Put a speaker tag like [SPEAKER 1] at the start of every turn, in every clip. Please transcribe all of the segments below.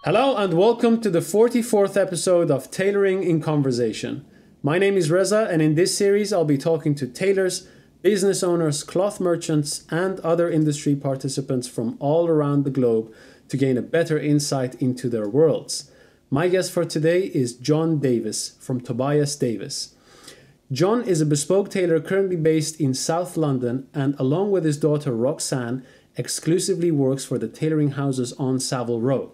[SPEAKER 1] Hello and welcome to the 44th episode of Tailoring in Conversation. My name is Reza, and in this series I'll be talking to tailors, business owners, cloth merchants and other industry participants from all around the globe to gain a better insight into their worlds. My guest for today is John Davis from Tobias Tailors. John is a bespoke tailor currently based in South London and, along with his daughter Roxanne, exclusively works for the tailoring houses on Savile Row.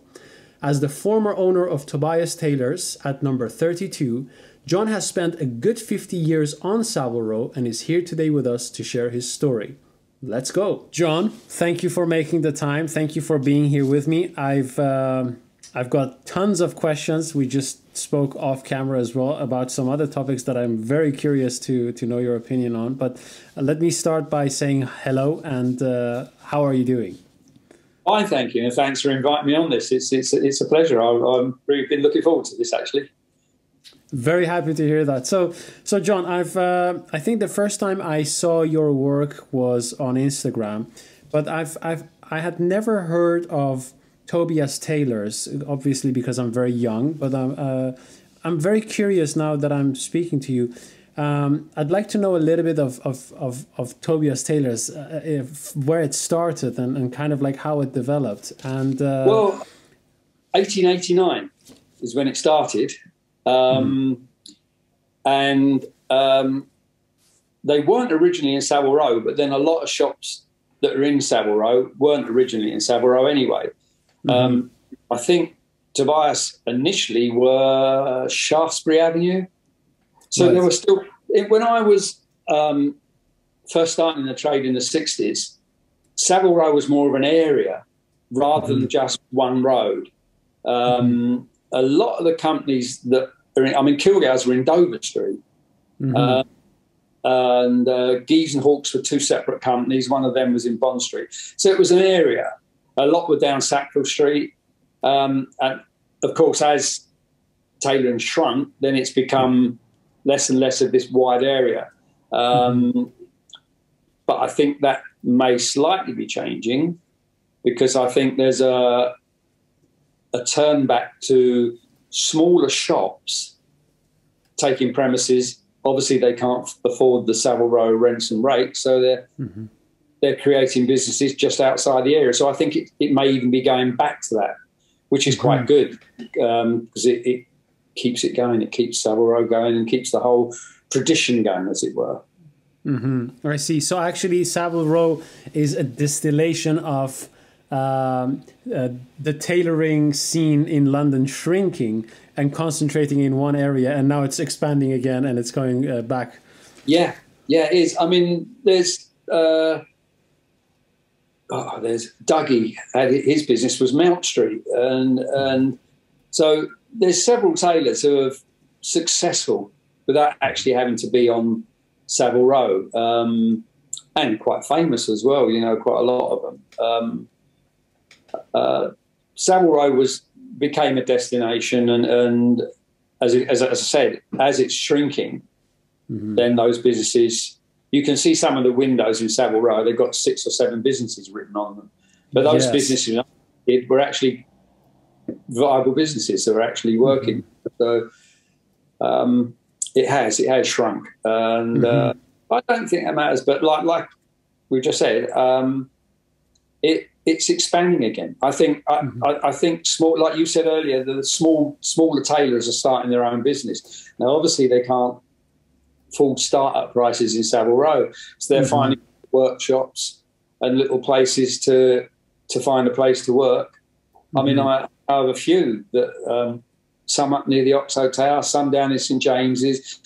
[SPEAKER 1] As the former owner of Tobias Tailors at number 32, John has spent a good 50 years on Savile Row and is here today with us to share his story. Let's go. John, thank you for making the time. Thank you for being here with me. I've got tons of questions. We just spoke off camera as well about some other topics that I'm very curious to know your opinion on. But let me start by saying hello and how are you doing?
[SPEAKER 2] Fine, thank you, and thanks for inviting me on this. It's a pleasure. I've really been looking forward to this, actually.
[SPEAKER 1] Very happy to hear that. So John, I think the first time I saw your work was on Instagram, but I had never heard of Tobias Tailors, obviously because I'm very young. But I'm very curious now that I'm speaking to you. I'd like to know a little bit of Tobias Tailors, where it started and kind of like how it developed. And
[SPEAKER 2] well, 1889 is when it started, and they weren't originally in Savile Row, but then a lot of shops that are in Savile Row weren't originally in Savile Row anyway. I think Tobias initially were Shaftesbury Avenue. So
[SPEAKER 1] right.
[SPEAKER 2] there was still, when I was first starting the trade in the 60s, Savile Row was more of an area rather than just one road. A lot of the companies that are in, I mean, Kilgour's were in Dover Street. And Gees and Hawkes were two separate companies. One of them was in Bond Street. So it was an area. A lot were down Sackville Street. And of course, as tailoring shrunk, then it's become less and less of this wide area. But I think that may slightly be changing because I think there's a turn back to smaller shops taking premises. Obviously, they can't afford the Savile Row rents and rates, so they're creating businesses just outside the area. So I think it may even be going back to that, which is quite good because it keeps it going. It keeps Savile Row going and keeps the whole tradition going, as it were.
[SPEAKER 1] I see. So actually, Savile Row is a distillation of the tailoring scene in London shrinking and concentrating in one area, and now it's expanding again and it's going back. Yeah,
[SPEAKER 2] it is. I mean, there's Dougie. His business was Mount Street, and so there's several tailors who are successful without actually having to be on Savile Row, and quite famous as well, you know, quite a lot of them. Savile Row became a destination, and as I said, as it's shrinking, then those businesses, you can see some of the windows in Savile Row, they've got 6 or 7 businesses written on them. But those businesses were actually viable businesses that are actually working. So it has shrunk, and I don't think that matters. But like we just said, it's expanding again. I think I think small, like you said earlier, the smaller tailors are starting their own business now. Obviously, they can't afford start-up prices in Savile Row, so they're finding workshops and little places to find a place to work. I mean, I have a few that some up near the Oxo Tower, some down in St James's.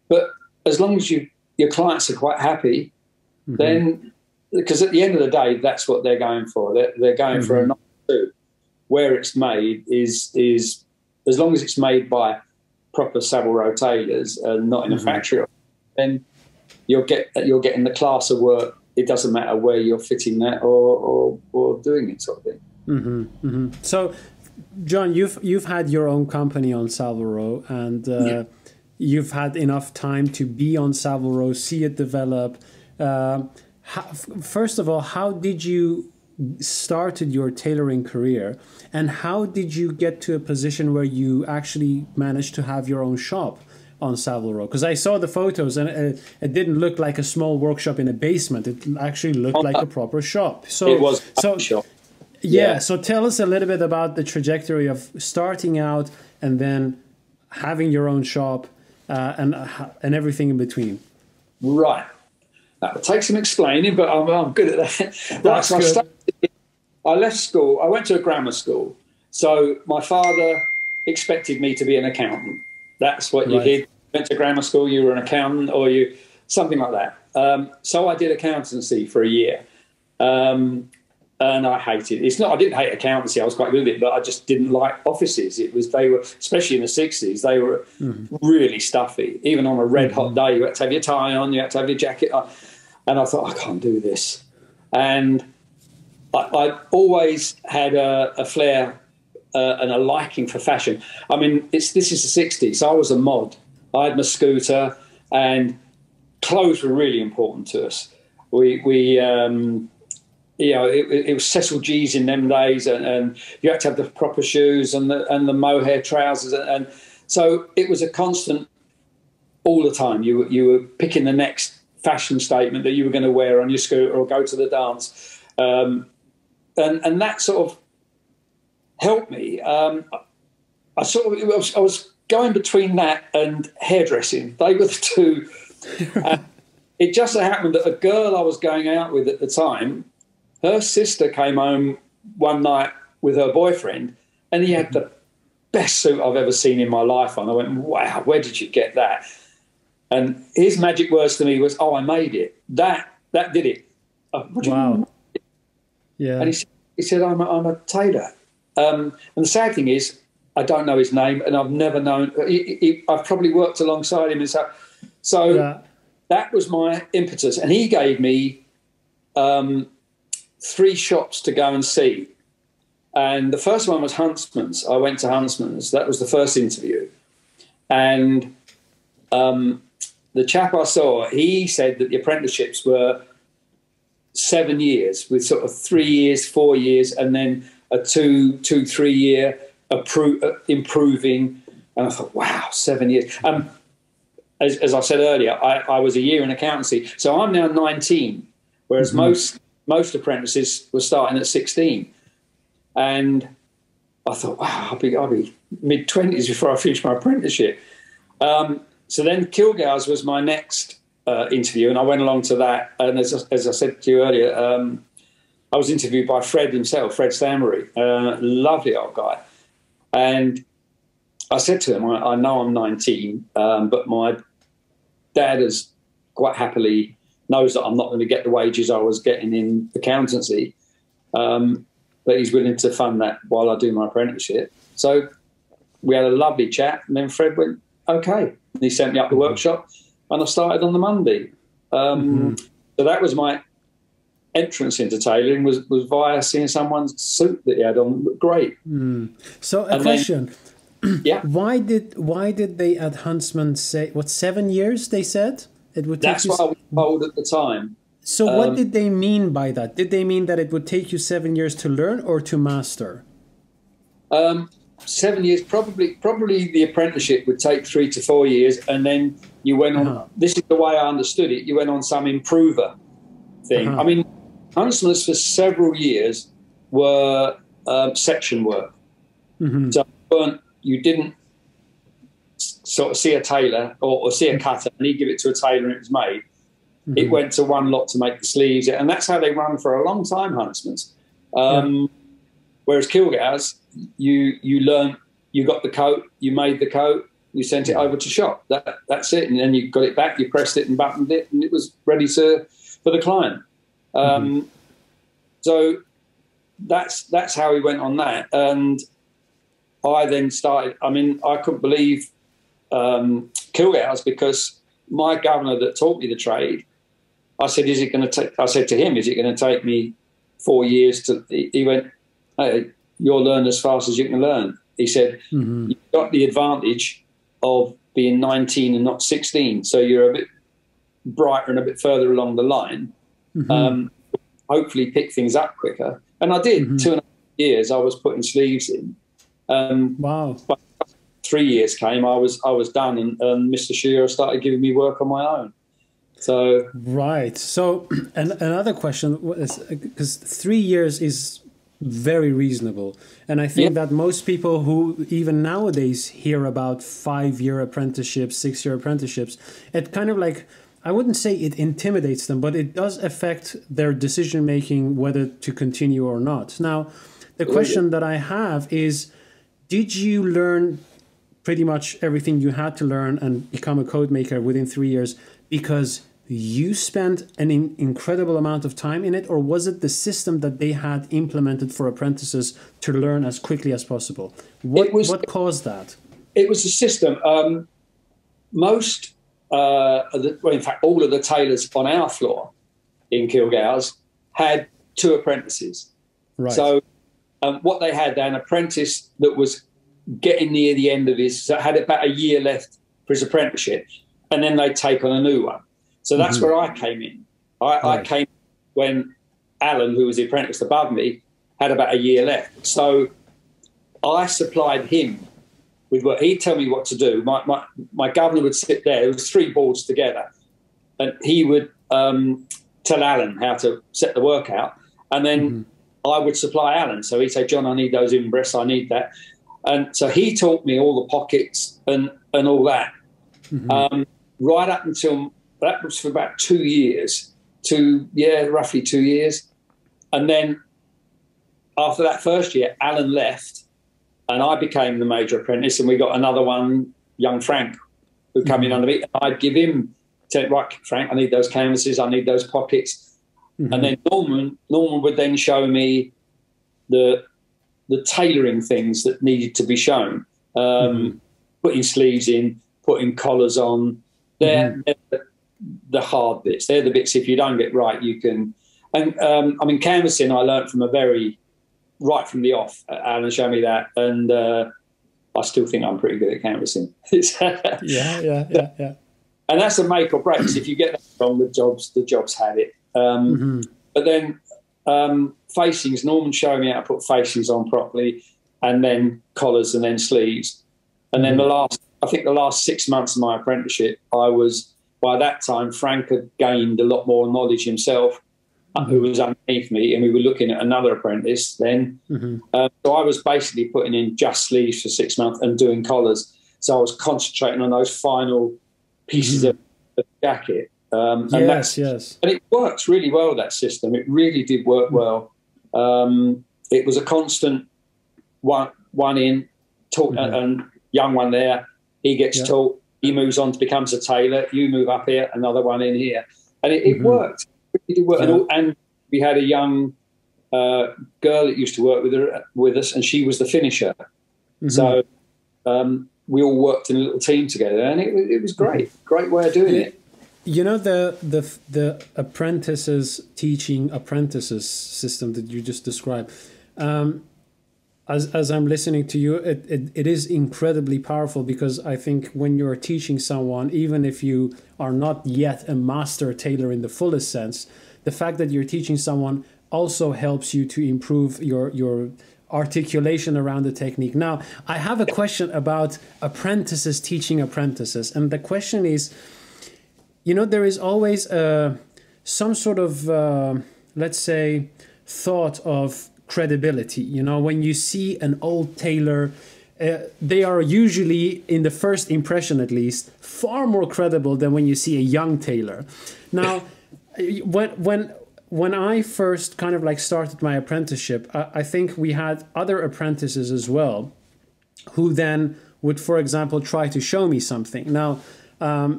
[SPEAKER 2] But as long as your clients are quite happy, then, because at the end of the day, that's what they're going for. They're going for a number 2. Where it's made is as long as it's made by proper Savile Row tailors and not in a factory, then you're getting the class of work. It doesn't matter where you're fitting that or doing it, sort of thing.
[SPEAKER 1] So, John, you've had your own company on Savile Row, and you've had enough time to be on Savile Row, see it develop. First of all, how did you started your tailoring career, and how did you get to a position where you actually managed to have your own shop on Savile Row? Because I saw the photos, and it didn't look like a small workshop in a basement. It actually looked like a proper shop. So
[SPEAKER 2] it was a shop.
[SPEAKER 1] Yeah. So tell us a little bit about the trajectory of starting out and then having your own shop and everything in between.
[SPEAKER 2] Right. That will take some explaining, but I'm good at that. Right, so I left school. I went to a grammar school. So my father expected me to be an accountant. That's what you did. Went to grammar school, you were an accountant, or something like that. So I did accountancy for a year. And I hated it. I didn't hate accountancy. I was quite good at it, but I just didn't like offices. They were, especially in the 60s, they were really stuffy. Even on a red hot day, you had to have your tie on, you had to have your jacket on. And I thought, I can't do this. And I always had a flair and a liking for fashion. I mean, this is the 60s, so I was a mod. I had my scooter, and clothes were really important to us. It was Cecil G's in them days, and you had to have the proper shoes and the mohair trousers, and so it was a constant all the time. You were picking the next fashion statement that you were going to wear on your scooter or go to the dance, and that sort of helped me. I was going between that and hairdressing. They were the two. It just so happened that a girl I was going out with at the time, her sister came home one night with her boyfriend, and he had the best suit I've ever seen in my life on. I went, wow, where did you get that? And his magic words to me was, oh, I made it. That did it.
[SPEAKER 1] Wow. Yeah.
[SPEAKER 2] And he said, I'm a tailor. And the sad thing is, I don't know his name, and I've never known. I've probably worked alongside him and stuff. So that was my impetus. And he gave me 3 shops to go and see. And the first one was Huntsman's. I went to Huntsman's. That was the first interview. And the chap I saw, he said that the apprenticeships were 7 years, with sort of 3 years, 4 years, and then a 2-3 year improving. And I thought, wow, 7 years. As I said earlier, I was a year in accountancy. So I'm now 19, whereas most apprentices were starting at 16. And I thought, wow, I'll be mid-20s before I finish my apprenticeship. So then Kilgour's was my next interview, and I went along to that. And as I said to you earlier, I was interviewed by Fred himself, Fred Stanbury, lovely old guy. And I said to him, I know I'm 19, but my dad has quite happily knows that I'm not going to get the wages I was getting in accountancy, but he's willing to fund that while I do my apprenticeship. So we had a lovely chat, and then Fred went, okay. And he sent me up the workshop, and I started on the Monday. So that was my entrance into tailoring, was via seeing someone's suit that he had on. Looked great.
[SPEAKER 1] So a question.
[SPEAKER 2] Yeah.
[SPEAKER 1] Why did they at Huntsman say, 7 years they said? It would take
[SPEAKER 2] That's what I was told at the time.
[SPEAKER 1] So what did they mean by that? Did they mean that it would take you 7 years to learn or to master?
[SPEAKER 2] 7 years, probably the apprenticeship would take 3 to 4 years, and then you went on, this is the way I understood it, you went on some improver thing. I mean, Huntsman's for several years were section work. So you didn't sort of see a tailor or see a cutter and he'd give it to a tailor and it was made. It went to one lot to make the sleeves, and that's how they run for a long time, Huntsman's. Whereas Kilgour's, you learn, you got the coat, you made the coat, you sent it over to shop. That's it, and then you got it back, you pressed it and buttoned it, and it was ready for the client. So that's how we went on that, and I then started. I mean, I couldn't believe Kilgour's, because my governor that taught me the trade, I said, "Is it going to take?" I said to him, "Is it going to take me 4 years to?" He went, "Hey, you'll learn as fast as you can learn." He said, "You've got the advantage of being 19 and not 16, so you're a bit brighter and a bit further along the line. Hopefully, pick things up quicker. And I did 2.5 years. I was putting sleeves in.
[SPEAKER 1] Wow.
[SPEAKER 2] But 3 years came, I was done, and Mr. Shearer started giving me work on my own. So
[SPEAKER 1] right. So, and another question was, because 3 years is very reasonable, and I think that most people who even nowadays hear about 5-year apprenticeships, 6-year apprenticeships, it kind of like, I wouldn't say it intimidates them, but it does affect their decision making whether to continue or not. Now, the question that I have is, did you learn pretty much everything you had to learn and become a code maker within 3 years because you spent an incredible amount of time in it, or was it the system that they had implemented for apprentices to learn as quickly as possible? What caused that?
[SPEAKER 2] It was the system. Most, in fact, all of the tailors on our floor in Kilgour's had 2 apprentices.
[SPEAKER 1] Right.
[SPEAKER 2] So what they had, an apprentice that was getting near the end of had about a year left for his apprenticeship, and then they'd take on a new one. So that's where I came in. I came when Alan, who was the apprentice above me, had about a year left. So I supplied him with what he'd tell me what to do. My governor would sit there. There was 3 boards together, and he would tell Alan how to set the work out, and then I would supply Alan. So he'd say, "John, I need those in-breasts. I need that." And so he taught me all the pockets and all that, right up until. That was for about 2 years, roughly 2 years. And then after that first year, Alan left and I became the major apprentice, and we got another one, young Frank, who came in under me. I'd give him, right, Frank, I need those canvases, I need those pockets. And then Norman would then show me the tailoring things that needed to be shown, putting sleeves in, putting collars on. They're the hard bits. They're the bits, if you don't get right, you can. And I mean, canvassing, I learned from right from the off. Alan showed me that, and I still think I'm pretty good at canvassing.
[SPEAKER 1] Yeah.
[SPEAKER 2] And that's a make or break. If you get that wrong, the jobs had it. But then facings, Norman showed me how to put facings on properly, and then collars, and then sleeves. And then the last 6 months of my apprenticeship, by that time, Frank had gained a lot more knowledge himself, who was underneath me, and we were looking at another apprentice then. So I was basically putting in just sleeves for 6 months and doing collars. So I was concentrating on those final pieces of the jacket. And it works really well, that system. It really did work well. It was a constant one in, taught, and young one there. He gets taught. He moves on, becomes a tailor. You move up here, another one in here, and it worked. It did work. And we had a young girl that used to work with us, and she was the finisher. So we all worked in a little team together, and it was great. Great way of doing it.
[SPEAKER 1] You know, the apprentices teaching apprentices system that you just described. As I'm listening to you, it is incredibly powerful, because I think when you're teaching someone, even if you are not yet a master tailor in the fullest sense, the fact that you're teaching someone also helps you to improve your articulation around the technique. Now, I have a question about apprentices teaching apprentices, and the question is, you know, there is always some sort of, let's say, thought of credibility. You know, when you see an old tailor, they are usually, in the first impression at least, far more credible than when you see a young tailor. Now, when I first kind of like started my apprenticeship, I think we had other apprentices as well, who then would, for example, try to show me something. Now,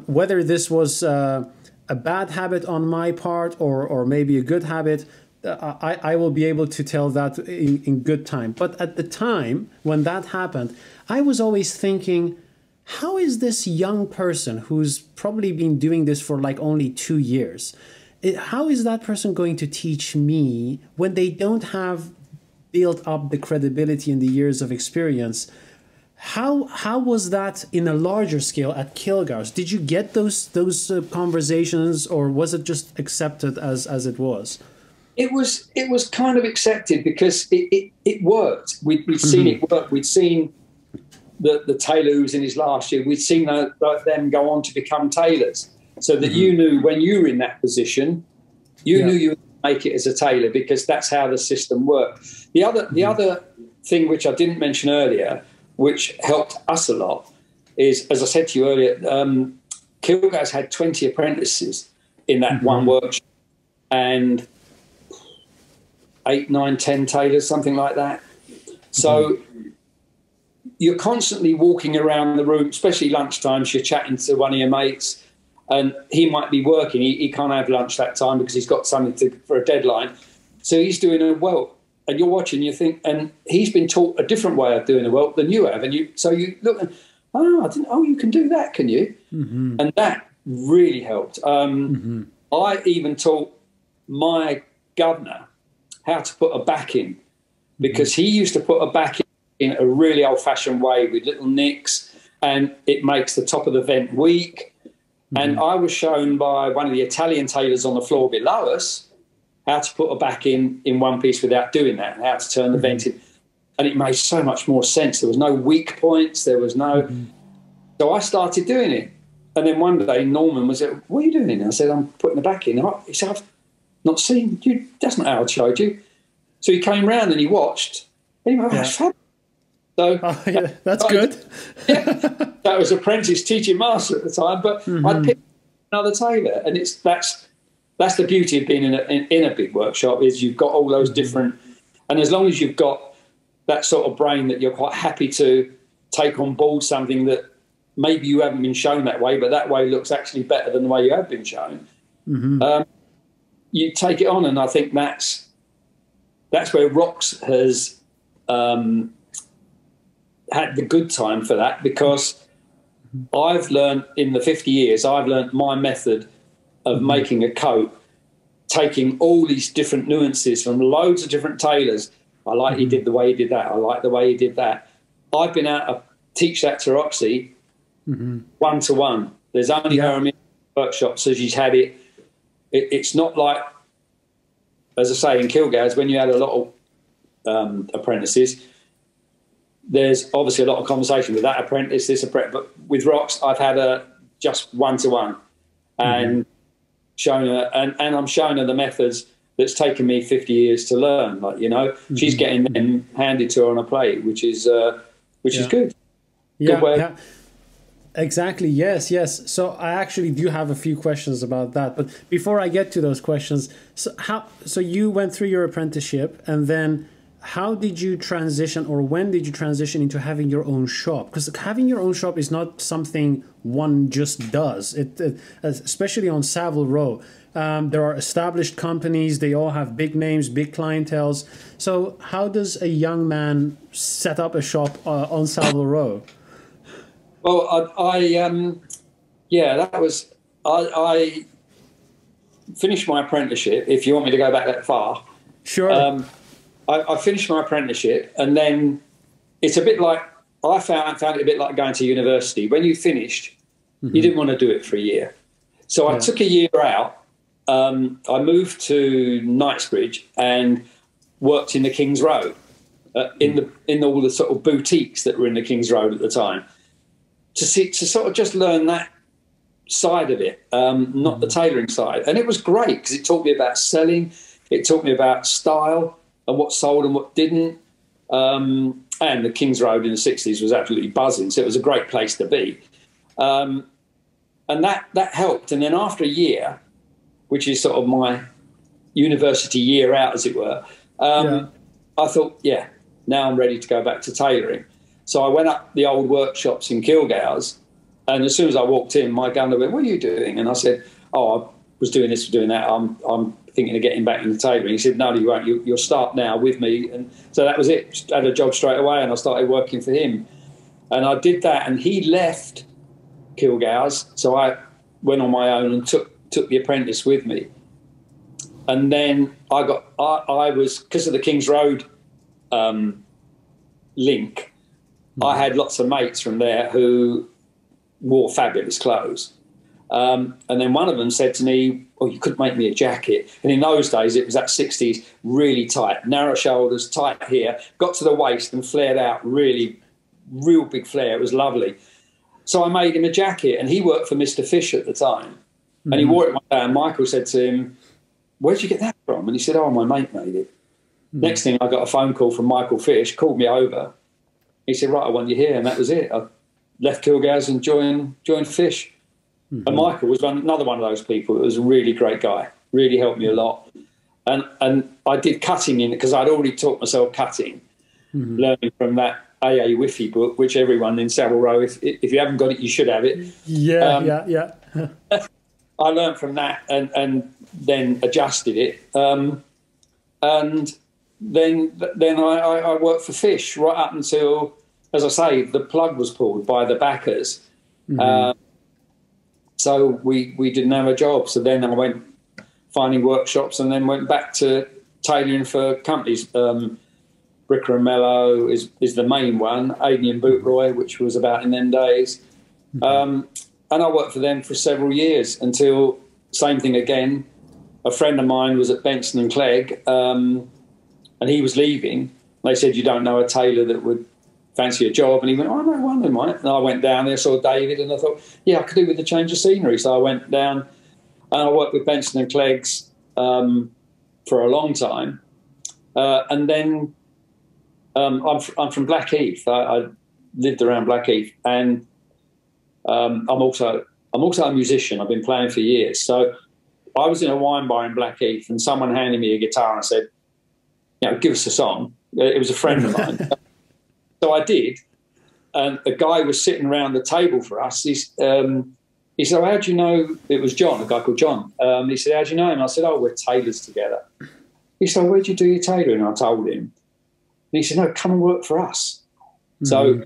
[SPEAKER 1] whether this was a bad habit on my part or maybe a good habit, I will be able to tell that in good time. But at the time when that happened, I was always thinking, how is this young person who's probably been doing this for like only 2 years, how is that person going to teach me when they don't have built up the credibility and the years of experience? How was that in a larger scale at Kilgour's? Did you get those conversations, or was it just accepted as it was?
[SPEAKER 2] it was kind of accepted because it worked. We'd seen it work. We'd seen the tailor who was in his last year. We'd seen them go on to become tailors, so that you knew when you were in that position, you knew you would make it as a tailor because that's how the system worked. The other thing which I didn't mention earlier, which helped us a lot, is, as I said to you earlier, Kilgour's had 20 apprentices in that one workshop, and 8, 9, 10 tailors, something like that. So you're constantly walking around the room, especially lunchtimes. You're chatting to one of your mates, and he might be working. He can't have lunch that time because he's got something for a deadline. So he's doing a welt, and you're watching. You think, and he's been taught a different way of doing a welt than you have, and you look and I didn't. Oh, you can do that, can you? And that really helped. I even taught my governor how to put a back in, because he used to put a back in a really old-fashioned way with little nicks, and it makes the top of the vent weak. And I was shown by one of the Italian tailors on the floor below us how to put a back in one piece without doing that, and how to turn the vent in. And it made so much more sense. There was no weak points. There was no... So I started doing it. And then one day Norman was like, what are you doing? And I said, I'm putting the back in. He said, I've not seen you. That's not how I showed you. So he came round and he watched. And he went, that's fabulous. So
[SPEAKER 1] that's good.
[SPEAKER 2] That was apprentice teaching master at the time. But I picked another tailor. And that's the beauty of being in a big workshop, is you've got all those different... And as long as you've got that sort of brain that you're quite happy to take on board something that maybe you haven't been shown that way, but that way looks actually better than the way you have been shown. You take it on, and I think that's where Rox has had the good time for that, because I've learned in the 50 years, I've learned my method of making a coat, taking all these different nuances from loads of different tailors. I like he did the way he did that. I like the way he did that. I've been out to teach that to Roxy one-to-one. There's only her in the workshop, so she's had it. It's not like, as I say, in Kilgour's, when you had a lot of apprentices, there's obviously a lot of conversation with that apprentice, this apprentice. But with Rox, I've had her just one-to-one and shown her, and I'm showing her the methods that's taken me 50 years to learn. Like, she's getting them handed to her on a plate, which is good. Good way.
[SPEAKER 1] Exactly. Yes. So I actually do have a few questions about that. But before I get to those questions, so you went through your apprenticeship, and then how did you transition, or when did you transition into having your own shop? Because having your own shop is not something one just does. Especially on Savile Row. There are established companies. They all have big names, big clienteles. So how does a young man set up a shop on Savile Row?
[SPEAKER 2] Well, I finished my apprenticeship, if you want me to go back that far.
[SPEAKER 1] Sure.
[SPEAKER 2] I finished my apprenticeship, and then it's a bit like, I found it a bit like going to university. When you finished, you didn't want to do it for a year. So I took a year out. I moved to Knightsbridge and worked in the King's Road, in all the sort of boutiques that were in the King's Road at the time, to sort of just learn that side of it, not the tailoring side. And it was great because it taught me about selling, it taught me about style and what sold and what didn't. And the King's Road in the 60s was absolutely buzzing, so it was a great place to be. And that helped. And then after a year, which is sort of my university year out, as it were, I thought, now I'm ready to go back to tailoring. So I went up the old workshops in Kilgour's, and as soon as I walked in, my gunner went, what are you doing? And I said, I was doing this, doing that. I'm thinking of getting back into tailoring. He said, no, you won't. You'll start now with me. And so that was it. Just had a job straight away, and I started working for him. And I did that, and he left Kilgour's, so I went on my own and took the apprentice with me. And then I was, because of the King's Road link, I had lots of mates from there who wore fabulous clothes. And then one of them said to me, "Well, you couldn't make me a jacket." And in those days, it was that 60s, really tight, narrow shoulders, tight here, got to the waist and flared out, really, real big flare. It was lovely. So I made him a jacket, and he worked for Mr. Fish at the time. And he wore it one day, and Michael said to him, "Where'd you get that from?" And he said, "Oh, my mate made it." Next thing, I got a phone call from Michael Fish, called me over. He said, "Right, I want you here." And that was it. I left Kilgour's and joined Fish. And Michael was another one of those people. It was a really great guy, really helped me a lot. And I did cutting in it because I'd already taught myself cutting, learning from that AA Whiffy book, which everyone in Savile Row, if you haven't got it, you should have it.
[SPEAKER 1] Yeah.
[SPEAKER 2] I learned from that and then adjusted it. And then I worked for Fish right up until, as I say, the plug was pulled by the backers. So we didn't have a job. So then I went finding workshops and then went back to tailoring for companies. Bricker and Mellow is the main one, Aidney and Bootroy, which was about in them days. And I worked for them for several years until, same thing again, a friend of mine was at Benson and Clegg and he was leaving. They said, "You don't know a tailor that would fancy a job?" And he went, "Oh, no, one of might." And I went down there, saw David, and I thought, yeah, I could do with a change of scenery. So I went down and I worked with Benson and Clegg's for a long time. And then I'm from Blackheath. I lived around Blackheath, and I'm also a musician. I've been playing for years. So I was in a wine bar in Blackheath, and someone handed me a guitar and said, "Give us a song." It was a friend of mine. So I did, and a guy was sitting around the table for us. He said, "Oh, how do you know?" It was John, a guy called John. He said, "How do you know him?" I said, "Oh, we're tailors together." He said, "Oh, where'd you do your tailoring?" I told him. And he said, "No, come and work for us." So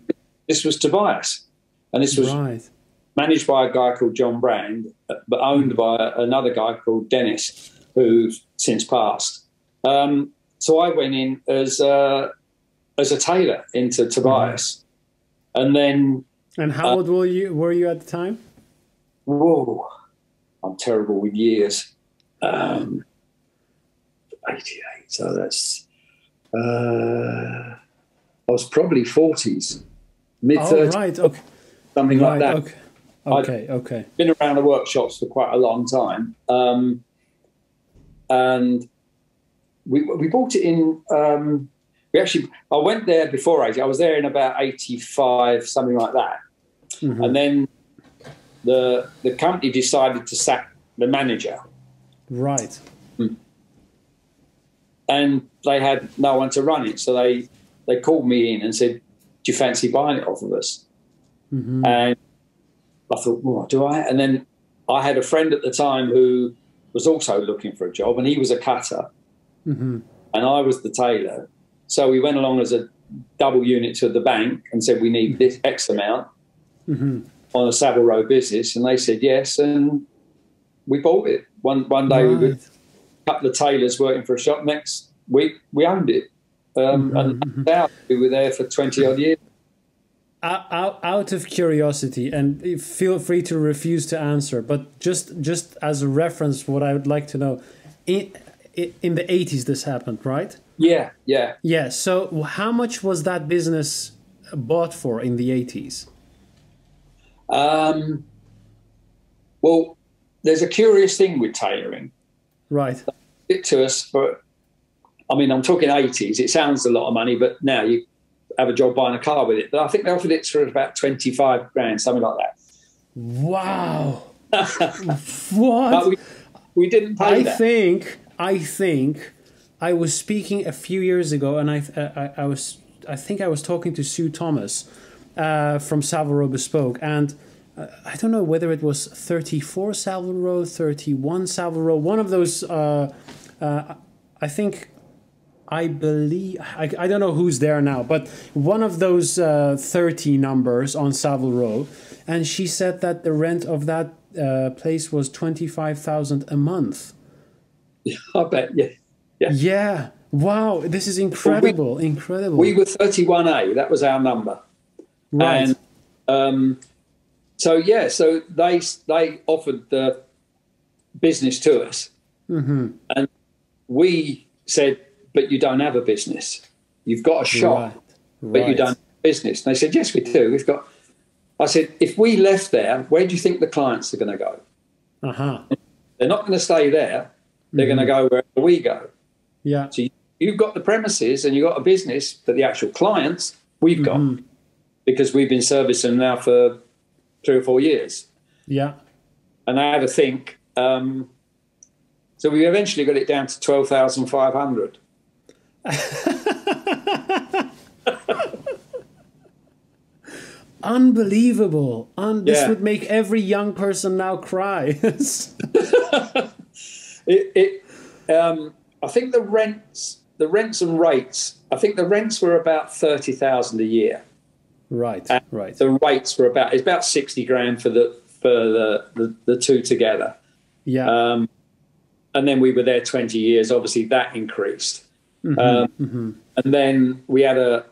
[SPEAKER 2] this was Tobias, and this was managed by a guy called John Brand, but owned by another guy called Dennis, who's since passed. So I went in as a tailor into Tobias. And then...
[SPEAKER 1] And how old were you at the time?
[SPEAKER 2] Whoa, I'm terrible with years. 88, so that's... I was probably 40s, mid-30s.
[SPEAKER 1] Oh, right, okay.
[SPEAKER 2] Something like that.
[SPEAKER 1] Okay.
[SPEAKER 2] Been around the workshops for quite a long time. And we bought it in... I went there before 80. I was there in about 85, something like that. And then the company decided to sack the manager.
[SPEAKER 1] Right.
[SPEAKER 2] And they had no one to run it. So they called me in and said, "Do you fancy buying it off of us?" And I thought, "Well, do I?" And then I had a friend at the time who was also looking for a job, and he was a cutter. And I was the tailor. So we went along as a double unit to the bank and said, "We need this X amount on a Savile Row business." And they said yes, and we bought it. One day we were a couple of tailors working for a shop. Next week we owned it. And now we were there for 20-odd years.
[SPEAKER 1] Out of curiosity, and feel free to refuse to answer, but just as a reference, what I would like to know, in the 80s this happened, right? Yeah. So how much was that business bought for in the 80s?
[SPEAKER 2] Well, there's a curious thing with tailoring.
[SPEAKER 1] Right.
[SPEAKER 2] It to us for, I mean, I'm talking 80s. It sounds a lot of money, but now you have a job buying a car with it. But I think they offered it for about 25 grand, something like that.
[SPEAKER 1] Wow. What?
[SPEAKER 2] But we didn't pay that.
[SPEAKER 1] I think I was speaking a few years ago, and I think I was talking to Sue Thomas from Savile Row Bespoke, and I don't know whether it was 34 Savile Row, 31 Savile Row, one of those. I believe I don't know who's there now, but one of those 30 numbers on Savile Row, and she said that the rent of that place was 25,000 a month.
[SPEAKER 2] I bet,
[SPEAKER 1] yeah. Wow, this is incredible.
[SPEAKER 2] We were 31A. That was our number,
[SPEAKER 1] right?
[SPEAKER 2] And So yeah, so they offered the business to us, and we said, "But you don't have a business. You've got a shop, but you don't have a business." And they said, "Yes, we do. We've got." I said, "If we left there, where do you think the clients are going to go? They're not going to stay there. They're going to go wherever we go.
[SPEAKER 1] Yeah.
[SPEAKER 2] So you've got the premises and you've got a business, but the actual clients we've got because we've been servicing them now for 3 or 4 years."
[SPEAKER 1] Yeah.
[SPEAKER 2] And I had a think. So we eventually got it down to 12,500.
[SPEAKER 1] Unbelievable. This would make every young person now cry. I
[SPEAKER 2] think the rents and rates, I think the rents were about 30,000 a year.
[SPEAKER 1] Right,
[SPEAKER 2] and
[SPEAKER 1] right.
[SPEAKER 2] The rates were it's about 60 grand for the two together.
[SPEAKER 1] Yeah.
[SPEAKER 2] And then we were there 20 years. Obviously, that increased. And then we had a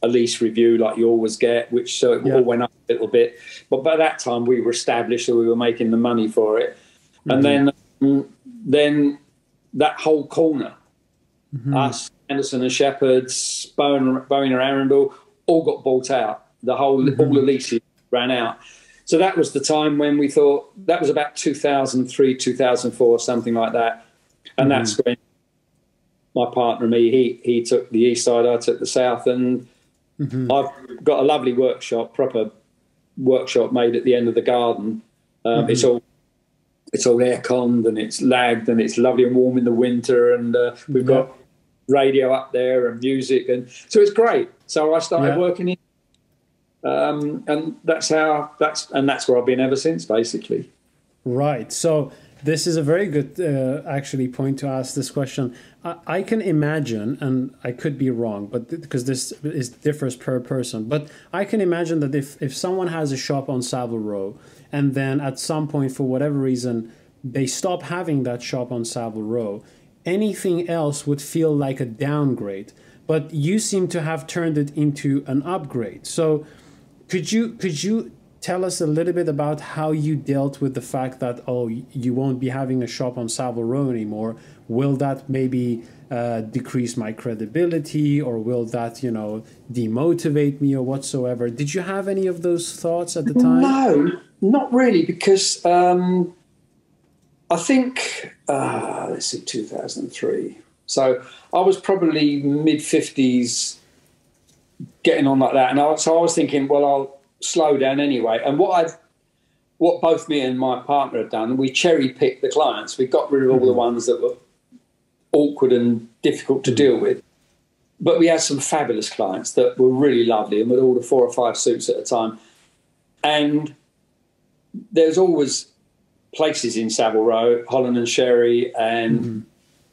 [SPEAKER 2] lease review like you always get, which so it all went up a little bit. But by that time, we were established, so we were making the money for it. And then that whole corner, us, Anderson and Shepherd's, Bowen Arundel, all got bought out. All the leases ran out. So that was the time when we thought, that was about 2003, 2004, something like that. And that's when my partner and me, he took the east side, I took the south, and I've got a lovely workshop, proper workshop made at the end of the garden. It's all air-conned and it's lagged and it's lovely and warm in the winter, and we've got radio up there and music, and so it's great. So I started working in, and that's where I've been ever since, basically.
[SPEAKER 1] Right. So this is a very good actually point to ask this question. I can imagine, and I could be wrong, but because this differs per person, but I can imagine that if someone has a shop on Savile Row and then at some point for whatever reason they stop having that shop on Savile Row, anything else would feel like a downgrade. But you seem to have turned it into an upgrade. So could you tell us a little bit about how you dealt with the fact that, you won't be having a shop on Savile Row anymore? Will that maybe decrease my credibility, or will that, demotivate me or whatsoever? Did you have any of those thoughts at the time?
[SPEAKER 2] No, not really, because I think, let's see, 2003. So I was probably mid-50s getting on like that. And so I was thinking, well, I'll slow down anyway. And what both me and my partner had done, we cherry-picked the clients. We got rid of all the ones that were awkward and difficult to deal with. But we had some fabulous clients that were really lovely and would order 4 or 5 suits at a time. And there's always places in Savile Row, Holland and Sherry and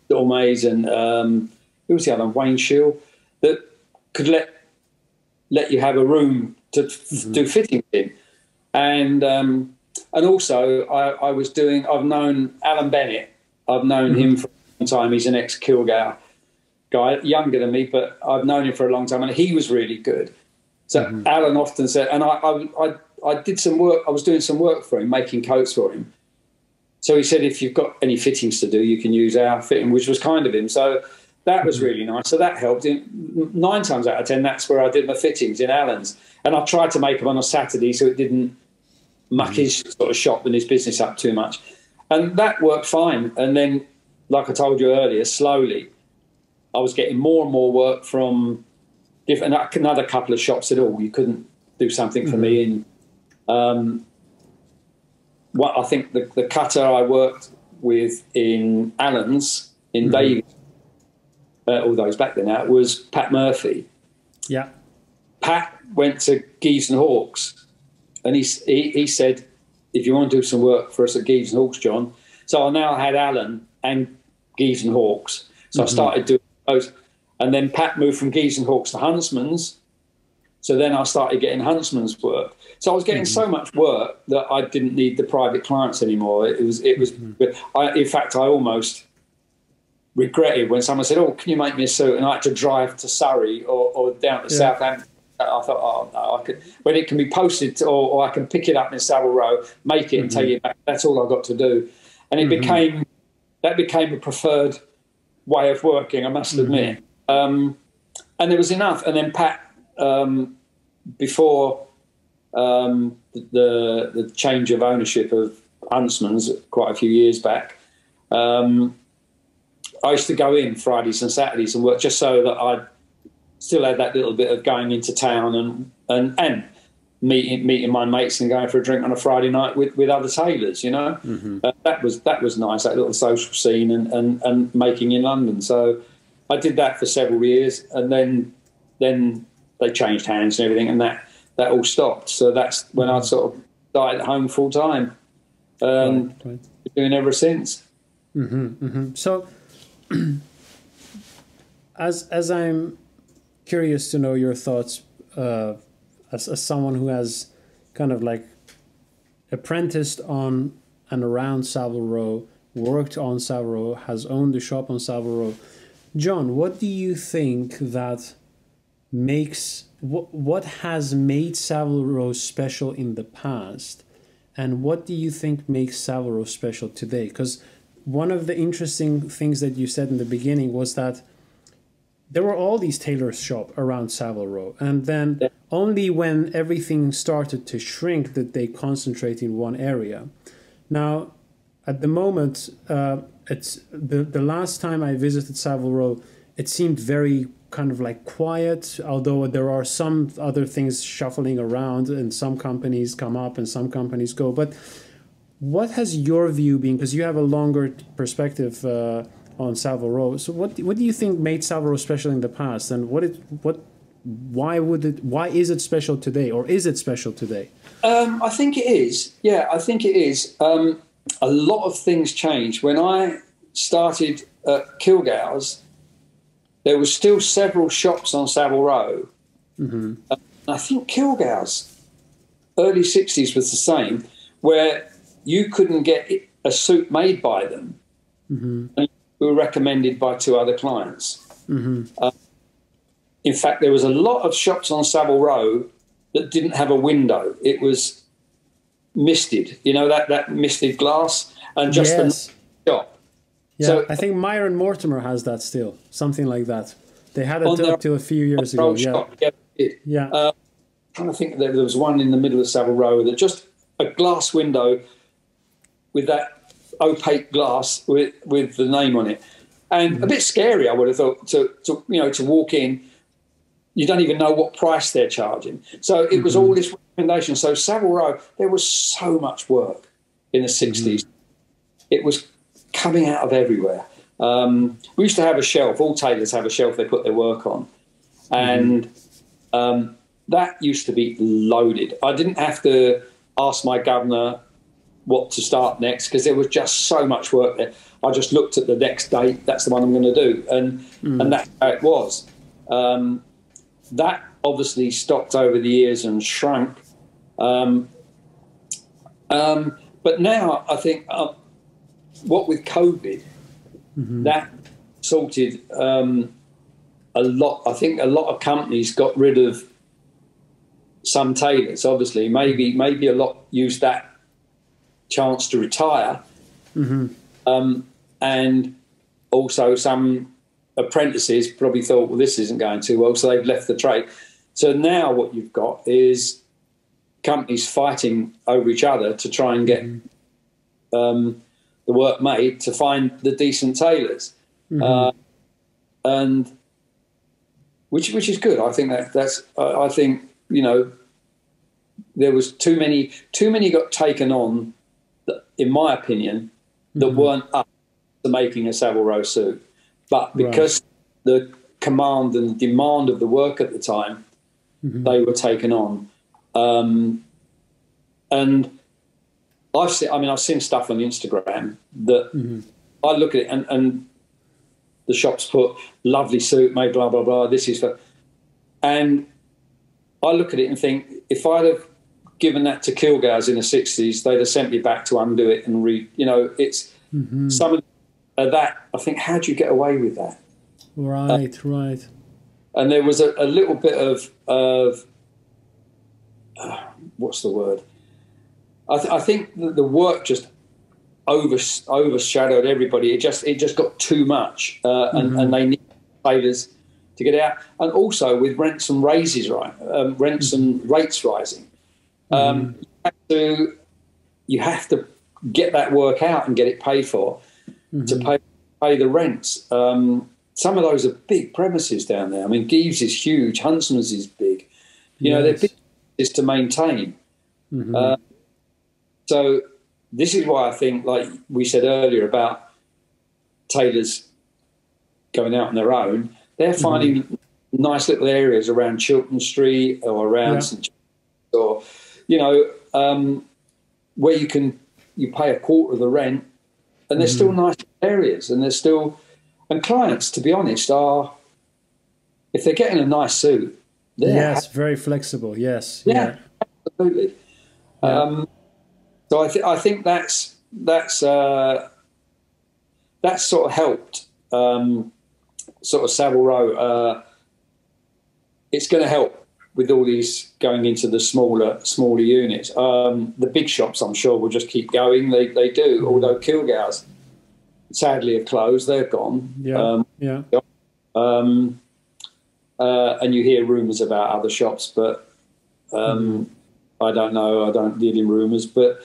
[SPEAKER 2] Dormays and who was the other one? Wayne Shield, that could let you have a room to do fittings in. And also I've known Alan Bennett. I've known him for a long time. He's an ex-Kilgour guy, younger than me, but I've known him for a long time, and he was really good. So Alan often said, and I did some work, I was doing some work for him, making coats for him. So he said, if you've got any fittings to do, you can use our fitting, which was kind of him. So that was really nice. So that helped. 9 times out of 10, that's where I did my fittings, in Alan's. And I tried to make them on a Saturday so it didn't muck his sort of shop and his business up too much. And that worked fine. And then, like I told you earlier, slowly, I was getting more and more work from different. Another couple of shops said, you couldn't do something for me. And I think the cutter I worked with in Allen's, in Davies, all those back then now, was Pat Murphy.
[SPEAKER 1] Yeah.
[SPEAKER 2] Pat went to Geeves and Hawkes, and he said, if you want to do some work for us at Geeves and Hawkes, John. So I now had Alan and Geeves and Hawkes. So I started doing those. And then Pat moved from Geeves and Hawkes to Huntsman's. So then I started getting Huntsman's work. So I was getting so much work that I didn't need the private clients anymore. In fact, I almost regretted when someone said, can you make me a suit? And I had to drive to Surrey or down to Southampton I thought, oh no, I could, when it can be posted or I can pick it up in Savile Row, make it and take it back. That's all I've got to do. And it became a preferred way of working, I must admit. And there was enough. And then Pat, before the change of ownership of Huntsman's quite a few years back, I used to go in Fridays and Saturdays and work just so that I still had that little bit of going into town and meeting my mates and going for a drink on a Friday night with other tailors, you know. That was nice, that little social scene and making in London. So I did that for several years, and then they changed hands and everything, and that all stopped. So that's when I sort of started at home full time, and doing ever since.
[SPEAKER 1] So, as I'm curious to know your thoughts, as someone who has kind of like apprenticed on and around Savile Row, worked on Savile Row, has owned the shop on Savile Row. John, what do you think that makes, what has made Savile Row special in the past, and what do you think makes Savile Row special today? Because one of the interesting things that you said in the beginning was that there were all these tailor shops around Savile Row, and then only when everything started to shrink did they concentrate in one area. Now, at the moment, it's the last time I visited Savile Row, it seemed very kind of like quiet, although there are some other things shuffling around, and some companies come up and some companies go. But what has your view been? Because you have a longer perspective on Savile Row. So what do you think made Savile Row special in the past, and why is it special today, or is it special today?
[SPEAKER 2] I think it is. Yeah, I think it is. A lot of things changed. When I started at Kilgour's, there were still several shops on Savile Row. I think Kilgour's early 60s was the same, where you couldn't get a suit made by them. And we were recommended by 2 other clients. In fact, there was a lot of shops on Savile Row that didn't have a window. It was misted, you know, that misted glass, and just the shop.
[SPEAKER 1] Yeah,
[SPEAKER 2] so,
[SPEAKER 1] I think Myron Mortimer has that still, something like that. They had it up till a few years ago.
[SPEAKER 2] I'm trying to think, there was one in the middle of Savile Row that just a glass window with that opaque glass with the name on it, and a bit scary, I would have thought, to walk in. You don't even know what price they're charging. So it was all this recommendation. So Savile Row, there was so much work in the 60s. It was coming out of everywhere. We used to have a shelf. All tailors have a shelf they put their work on. And that used to be loaded. I didn't have to ask my governor what to start next, because there was just so much work there. I just looked at the next date. That's the one I'm going to do. And that's how it was. That obviously stopped over the years and shrunk. But now I think what with COVID, that sorted a lot. I think a lot of companies got rid of some tailors, obviously. Maybe a lot used that chance to retire. And also some apprentices probably thought, well, this isn't going too well, so they've left the trade. So now what you've got is companies fighting over each other to try and get the work made, to find the decent tailors, and which is good. I think that's I think, you know, there was too many got taken on, in my opinion, that weren't up to making a Savile Row suit. But because the command and the demand of the work at the time, they were taken on. And I've seen stuff on Instagram that I look at it, and the shops put lovely suit made, blah, blah, blah. This is for, and I look at it and think, if I'd have given that to Kilgour's in the 60s, they'd have sent me back to undo it and it's some of that. I think, how do you get away with that?
[SPEAKER 1] Right.
[SPEAKER 2] and there was a little bit of what's the word? I think the work just overshadowed everybody. It just got too much, and they need tailors to get out. And also with rents and raises, rents and rates rising, you have to get that work out and get it paid for to pay the rents. Some of those are big premises down there. I mean, Geeves is huge. Huntsman's is big. You know, they're big to maintain. So this is why I think, like we said earlier about tailors going out on their own, they're finding nice little areas around Chiltern Street or around St. John's, or, you know, where you pay a quarter of the rent, and there's still nice areas, and there's still, and clients, to be honest, are, if they're getting a nice suit,
[SPEAKER 1] very flexible. Yes,
[SPEAKER 2] absolutely. So I think that's sort of helped. Sort of Savile Row. It's going to help with all these going into the smaller units. The big shops, I'm sure, will just keep going. They do, although Kilgour's sadly have closed. They're gone. And you hear rumours about other shops, but I don't know. I don't deal in rumours, but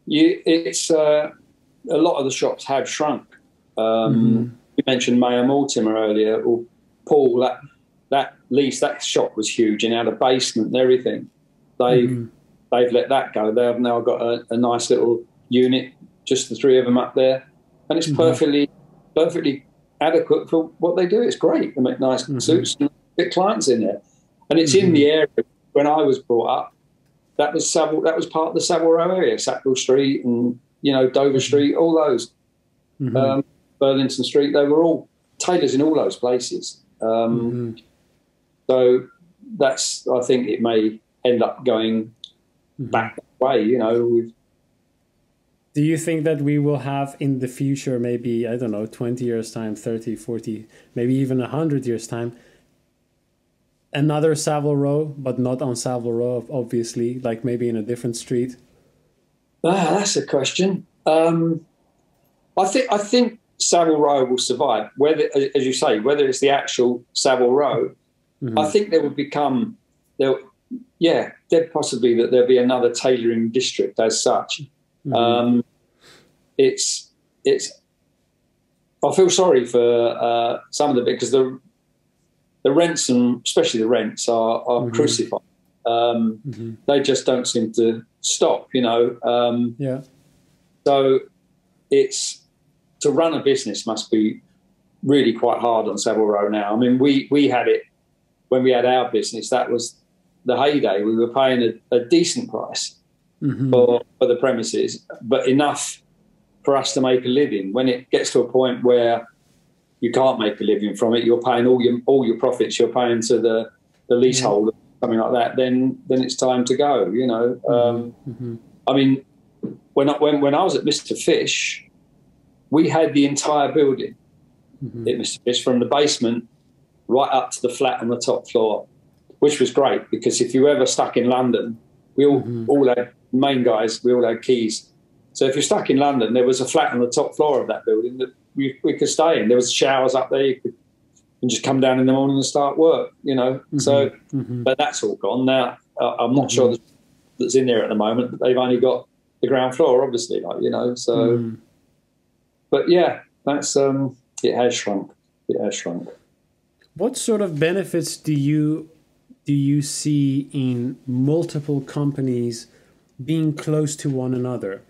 [SPEAKER 2] it's a lot of the shops have shrunk. You mentioned Mayor Mortimer earlier, or Paul. That shop was huge and had a basement and everything. They've let that go. They have now got a nice little unit, just the three of them up there, and it's perfectly adequate for what they do. It's great. They make nice suits and get clients in there, and it's in the area. When I was brought up, that was part of the Savile Row area, Sackville Street and, you know, Dover Street, all those, Burlington Street. They were all tailors in all those places. So I think it may end up going back that way, you know.
[SPEAKER 1] Do you think that we will have in the future, maybe, I don't know, 20 years time, 30, 40, maybe even 100 years time, another Savile Row, but not on Savile Row, obviously, like maybe in a different street?
[SPEAKER 2] That's a question. I think Savile Row will survive. Whether, as you say, whether it's the actual Savile Row, I think there will become possibly that there'll be another tailoring district as such. It's I feel sorry for some of the bit, because the rents, and especially the rents, are crucified. They just don't seem to stop, you know. So it's, to run a business must be really quite hard on Savile Row now. I mean, we had it when we had our business. That was the heyday. We were paying a decent price for the premises, but enough for us to make a living. When it gets to a point where you can't make a living from it, you're paying all your profits, you're paying to the leaseholder, something like that, then it's time to go, you know. I mean, when I was at Mr. Fish, we had the entire building at Mr. Fish, from the basement right up to the flat on the top floor, which was great, because if you were ever stuck in London, we all had, main guys, we all had keys. So if you're stuck in London, there was a flat on the top floor of that building that we could stay in. There was showers up there. You could just come down in the morning and start work, you know. So, but that's all gone now. I'm not sure that's in there at the moment. But they've only got the ground floor, obviously, like, you know. So, but yeah, that's it has shrunk. It has shrunk.
[SPEAKER 1] What sort of benefits do you see in multiple companies being close to one another?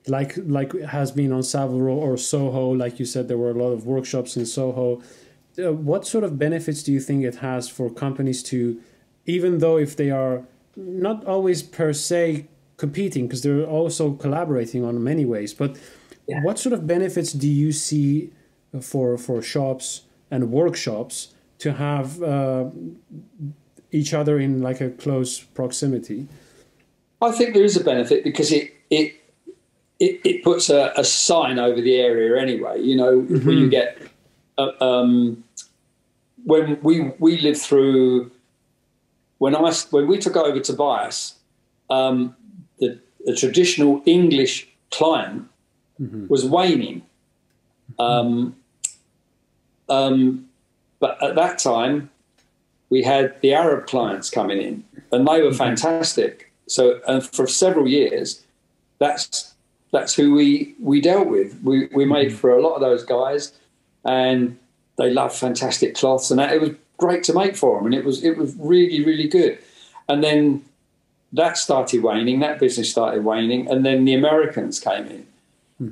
[SPEAKER 1] Like it has been on Savile Row or Soho, like you said, there were a lot of workshops in Soho. What sort of benefits do you think it has for companies to, even though if they are not always per se competing, because they're also collaborating on many ways, but what sort of benefits do you see for shops and workshops to have each other in like a close proximity?
[SPEAKER 2] I think there is a benefit, because it puts a sign over the area anyway. You know, when you get when we lived through, when we took over Tobias, the traditional English client was waning. But at that time, we had the Arab clients coming in, and they were fantastic. So, and for several years, that's who we dealt with. We made for a lot of those guys, and they loved fantastic cloths, and it was great to make for them, and it was really, really good. And then that started waning. That business started waning, and then the Americans came in,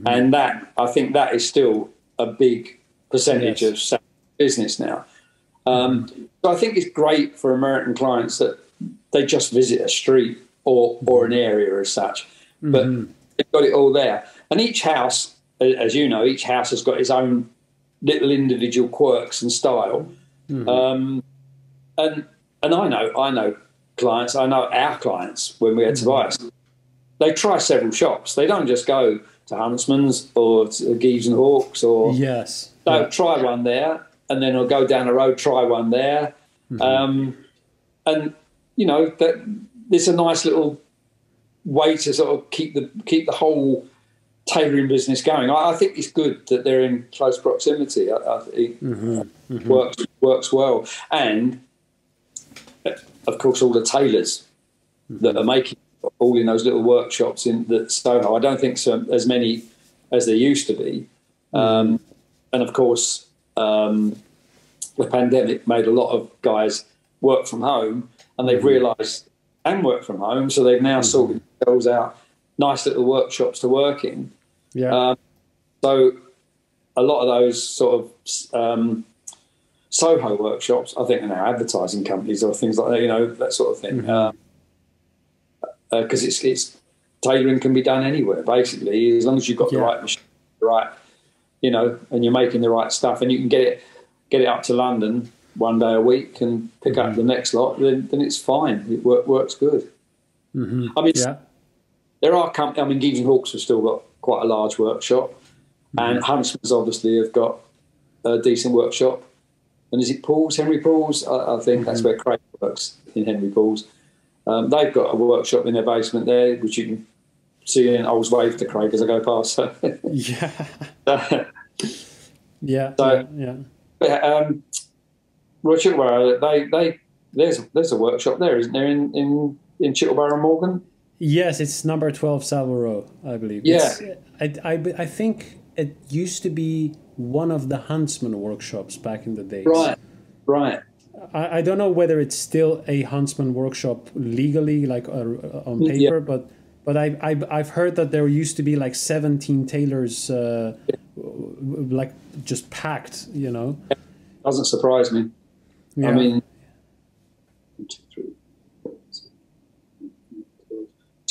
[SPEAKER 2] and that, I think that is still a big percentage of business now. So I think it's great for American clients that they just visit a street or an area as such, but they've got it all there. And each house, as you know, each house has got its own little individual quirks and style. And I know clients, I know our clients when we had Tobias, they try several shops. They don't just go to Huntsman's or to Geeves and Hawkes or they'll try one there, and then they'll go down the road, try one there. And you know, that it's a nice little way to sort of keep the whole tailoring business going. I think it's good that they're in close proximity. I think works well. And of course, all the tailors that are making all in those little workshops in the Soho. I don't think so as many as there used to be. And of course, the pandemic made a lot of guys work from home, and they've realised and work from home, so they've now sorted themselves out nice little workshops to work in. So a lot of those sort of Soho workshops, I think, are now advertising companies or things like that, you know, that sort of thing. Because it's tailoring can be done anywhere, basically, as long as you've got the right machine, right, you know, and you're making the right stuff, and you can get it up to London one day a week and pick up the next lot, then it's fine. It works good. I mean, there are companies. I mean, Geeves and Hawkes have still got quite a large workshop, and Huntsman's obviously have got a decent workshop. And is it Paul's, Henry Paul's? I think that's where Craig works, in Henry Paul's. They've got a workshop in their basement there, which you can see, and I always wave to Craig as I go past. So. Roy Chittleborough, there's a workshop there, isn't there, in Chittleborough and Morgan?
[SPEAKER 1] Yes, it's number 12 Savile Row, I believe.
[SPEAKER 2] Yeah.
[SPEAKER 1] I think it used to be one of the Huntsman workshops back in the days.
[SPEAKER 2] Right.
[SPEAKER 1] I don't know whether it's still a Huntsman workshop legally, like on paper, but I've heard that there used to be like 17 tailors, like just packed, you know.
[SPEAKER 2] Doesn't surprise me. I mean,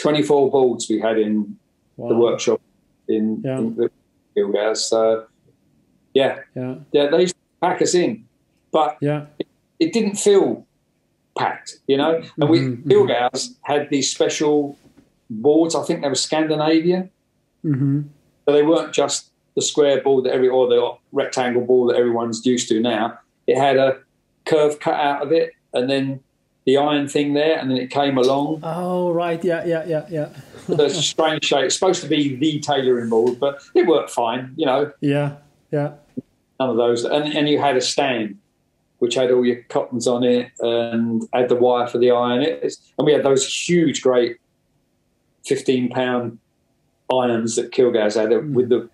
[SPEAKER 2] 24 boards we had in the workshop in the Kilgour. So they used to pack us in, but it didn't feel packed, you know. And Kilgour's had these special boards. I think they were Scandinavian, so they weren't just the square board or the rectangle board that everyone's used to now. It had a curve cut out of it, and then the iron thing there, and then it came along.
[SPEAKER 1] Oh, right, yeah.
[SPEAKER 2] The strange shape. It's supposed to be the tailoring board, but it worked fine, you know. Yeah. None of those. And you had a stand, which had all your cottons on it and had the wire for the iron. And we had those huge, great 15-pound irons that Kilgour's had with the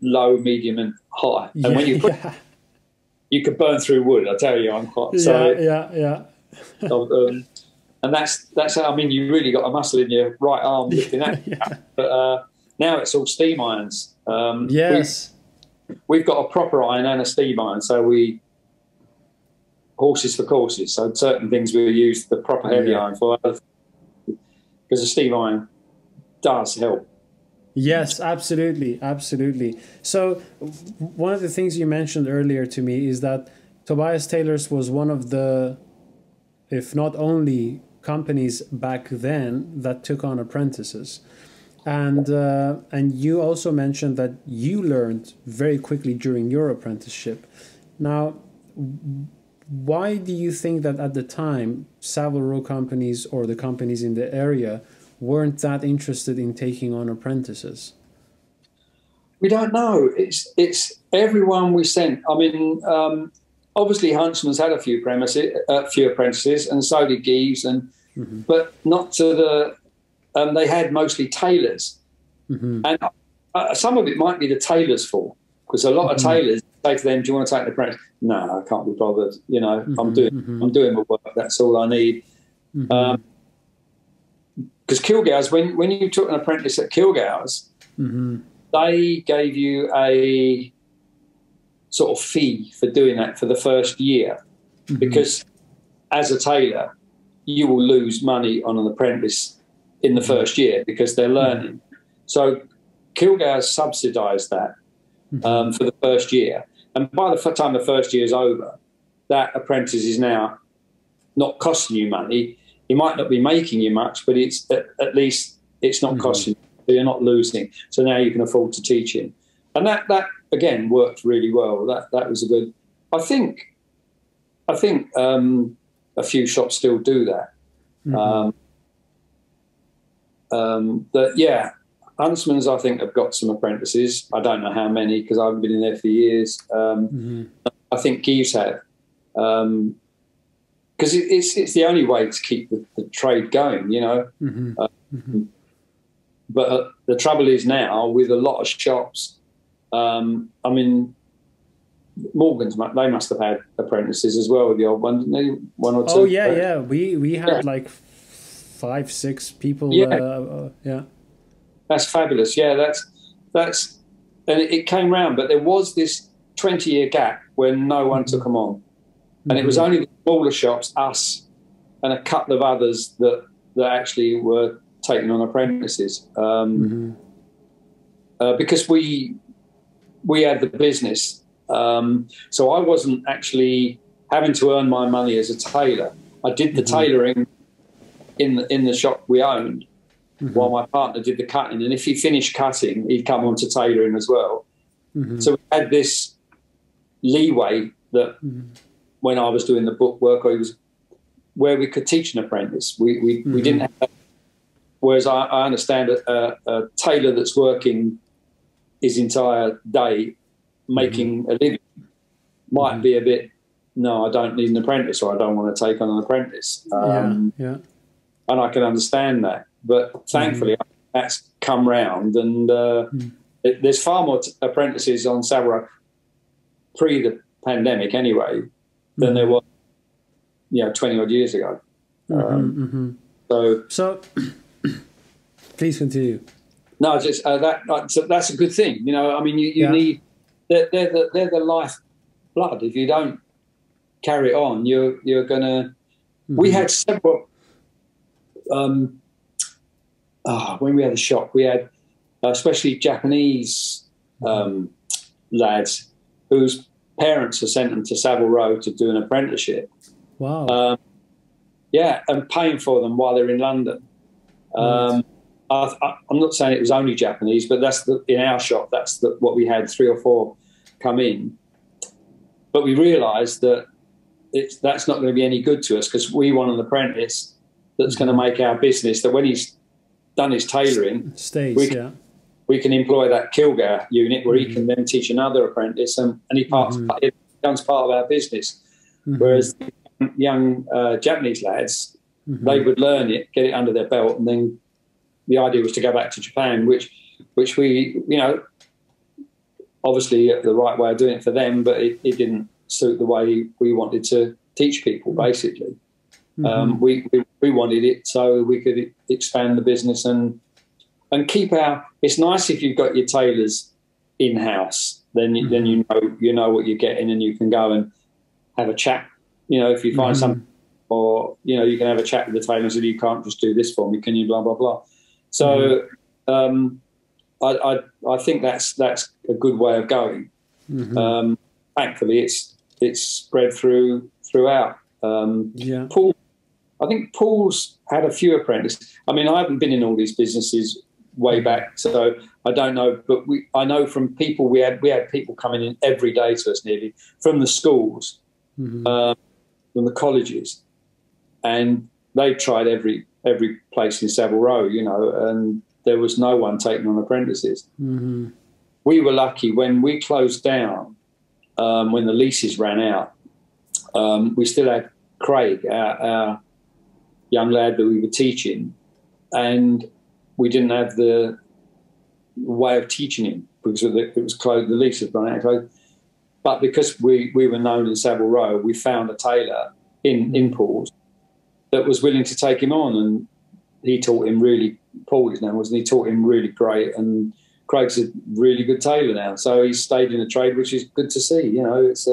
[SPEAKER 2] low, medium, and high. And when you put, you could burn through wood. I tell you, I'm hot. And that's how. I mean, you really got a muscle in your right arm lifting that. But now it's all steam irons. We've got a proper iron and a steam iron, so horses for courses. So certain things we use the proper heavy iron for, because the steam iron does help.
[SPEAKER 1] Yes, absolutely. So one of the things you mentioned earlier to me is that Tobias Tailors was one of the, if not only, companies back then that took on apprentices. And you also mentioned that you learned very quickly during your apprenticeship. Now, why do you think that at the time Savile Row companies or the companies in the area weren't that interested in taking on apprentices?
[SPEAKER 2] We don't know. It's everyone we sent. I mean, obviously Huntsman's had a few apprentices, and so did Geeves, but not to the. They had mostly tailors, and some of it might be the tailors' fault, because a lot of tailors say to them, "Do you want to take an apprentice?" No, I can't be bothered. You know, I'm doing my work. That's all I need. Because Kilgour's, when you took an apprentice at Kilgour's, they gave you a sort of fee for doing that for the first year, because as a tailor, you will lose money on an apprentice in the first year because they're learning. So Kilgour's subsidised that for the first year. And by the time the first year is over, that apprentice is now not costing you money. He might not be making you much, but it's at least it's not costing you. So you're not losing. So now you can afford to teach him. And that again worked really well. That was a good. I think a few shops still do that. But yeah, Huntsman's I think have got some apprentices. I don't know how many because I haven't been in there for years. I think Geeves have, because it's the only way to keep the trade going, you know. But the trouble is now with a lot of shops. I mean, Morgan's, they must have had apprentices as well, the old one, didn't they? One or two.
[SPEAKER 1] Oh yeah. We had like 5-6 people. Yeah.
[SPEAKER 2] That's fabulous. Yeah, that's, and it came round, but there was this 20-year gap when no one took them on, and it was only the smaller shops, us, and a couple of others that actually were taking on apprentices, because we had the business, so I wasn't actually having to earn my money as a tailor. I did the tailoring in the shop we owned, while my partner did the cutting, and if he finished cutting, he'd come on to tailoring as well. So we had this leeway that when I was doing the book work, where we could teach an apprentice. We didn't have that. Whereas I understand a tailor that's working his entire day making a living might be a bit, no, I don't need an apprentice, or I don't want to take on an apprentice. And I can understand that. But thankfully, that's come round, and there's far more apprentices on Savile Row pre the pandemic anyway than there was, 20 odd years ago. So
[SPEAKER 1] please continue.
[SPEAKER 2] No, just that's a good thing. You know, I mean, you need they're the life blood. If you don't carry it on, you're gonna. We had several. When we had the shop, we had especially Japanese lads whose parents had sent them to Savile Row to do an apprenticeship.
[SPEAKER 1] Wow.
[SPEAKER 2] And paying for them while they're in London. I'm not saying it was only Japanese, but in our shop, that's what we had, 3 or 4 come in. But we realised that that's not going to be any good to us, because we want an apprentice that's going to make our business, that when he's done his tailoring, we can employ that Kilgour unit where he can then teach another apprentice, and he becomes part of our business. Whereas young Japanese lads, they would learn it, get it under their belt, and then the idea was to go back to Japan, which we, obviously the right way of doing it for them, but it didn't suit the way we wanted to teach people, basically. We wanted it so we could expand the business and keep it's nice if you've got your tailors in-house, then you know what you're getting, and you can go and have a chat. If you find something, or you can have a chat with the tailor and say, you can't just do this for me, can you, blah blah blah. So I think that's a good way of going. Thankfully, it's spread throughout. Paul, I think Paul's had a few apprentices. I mean, I haven't been in all these businesses way back, so I don't know. But I know from people we had people coming in every day to us nearly from the schools. from the colleges, and they tried every place in Savile Row, you know, and there was no one taking on apprentices.
[SPEAKER 1] Mm-hmm.
[SPEAKER 2] We were lucky when we closed down, when the leases ran out. We still had Craig, our young lad that we were teaching, and we didn't have the way of teaching him because it was closed. The lease had run out. But because we were known in Savile Row, we found a tailor in Paul's that was willing to take him on, and he taught him really. Paul, his name was, and he taught him really great. And Craig's a really good tailor now, so he's stayed in the trade, which is good to see. You know, it's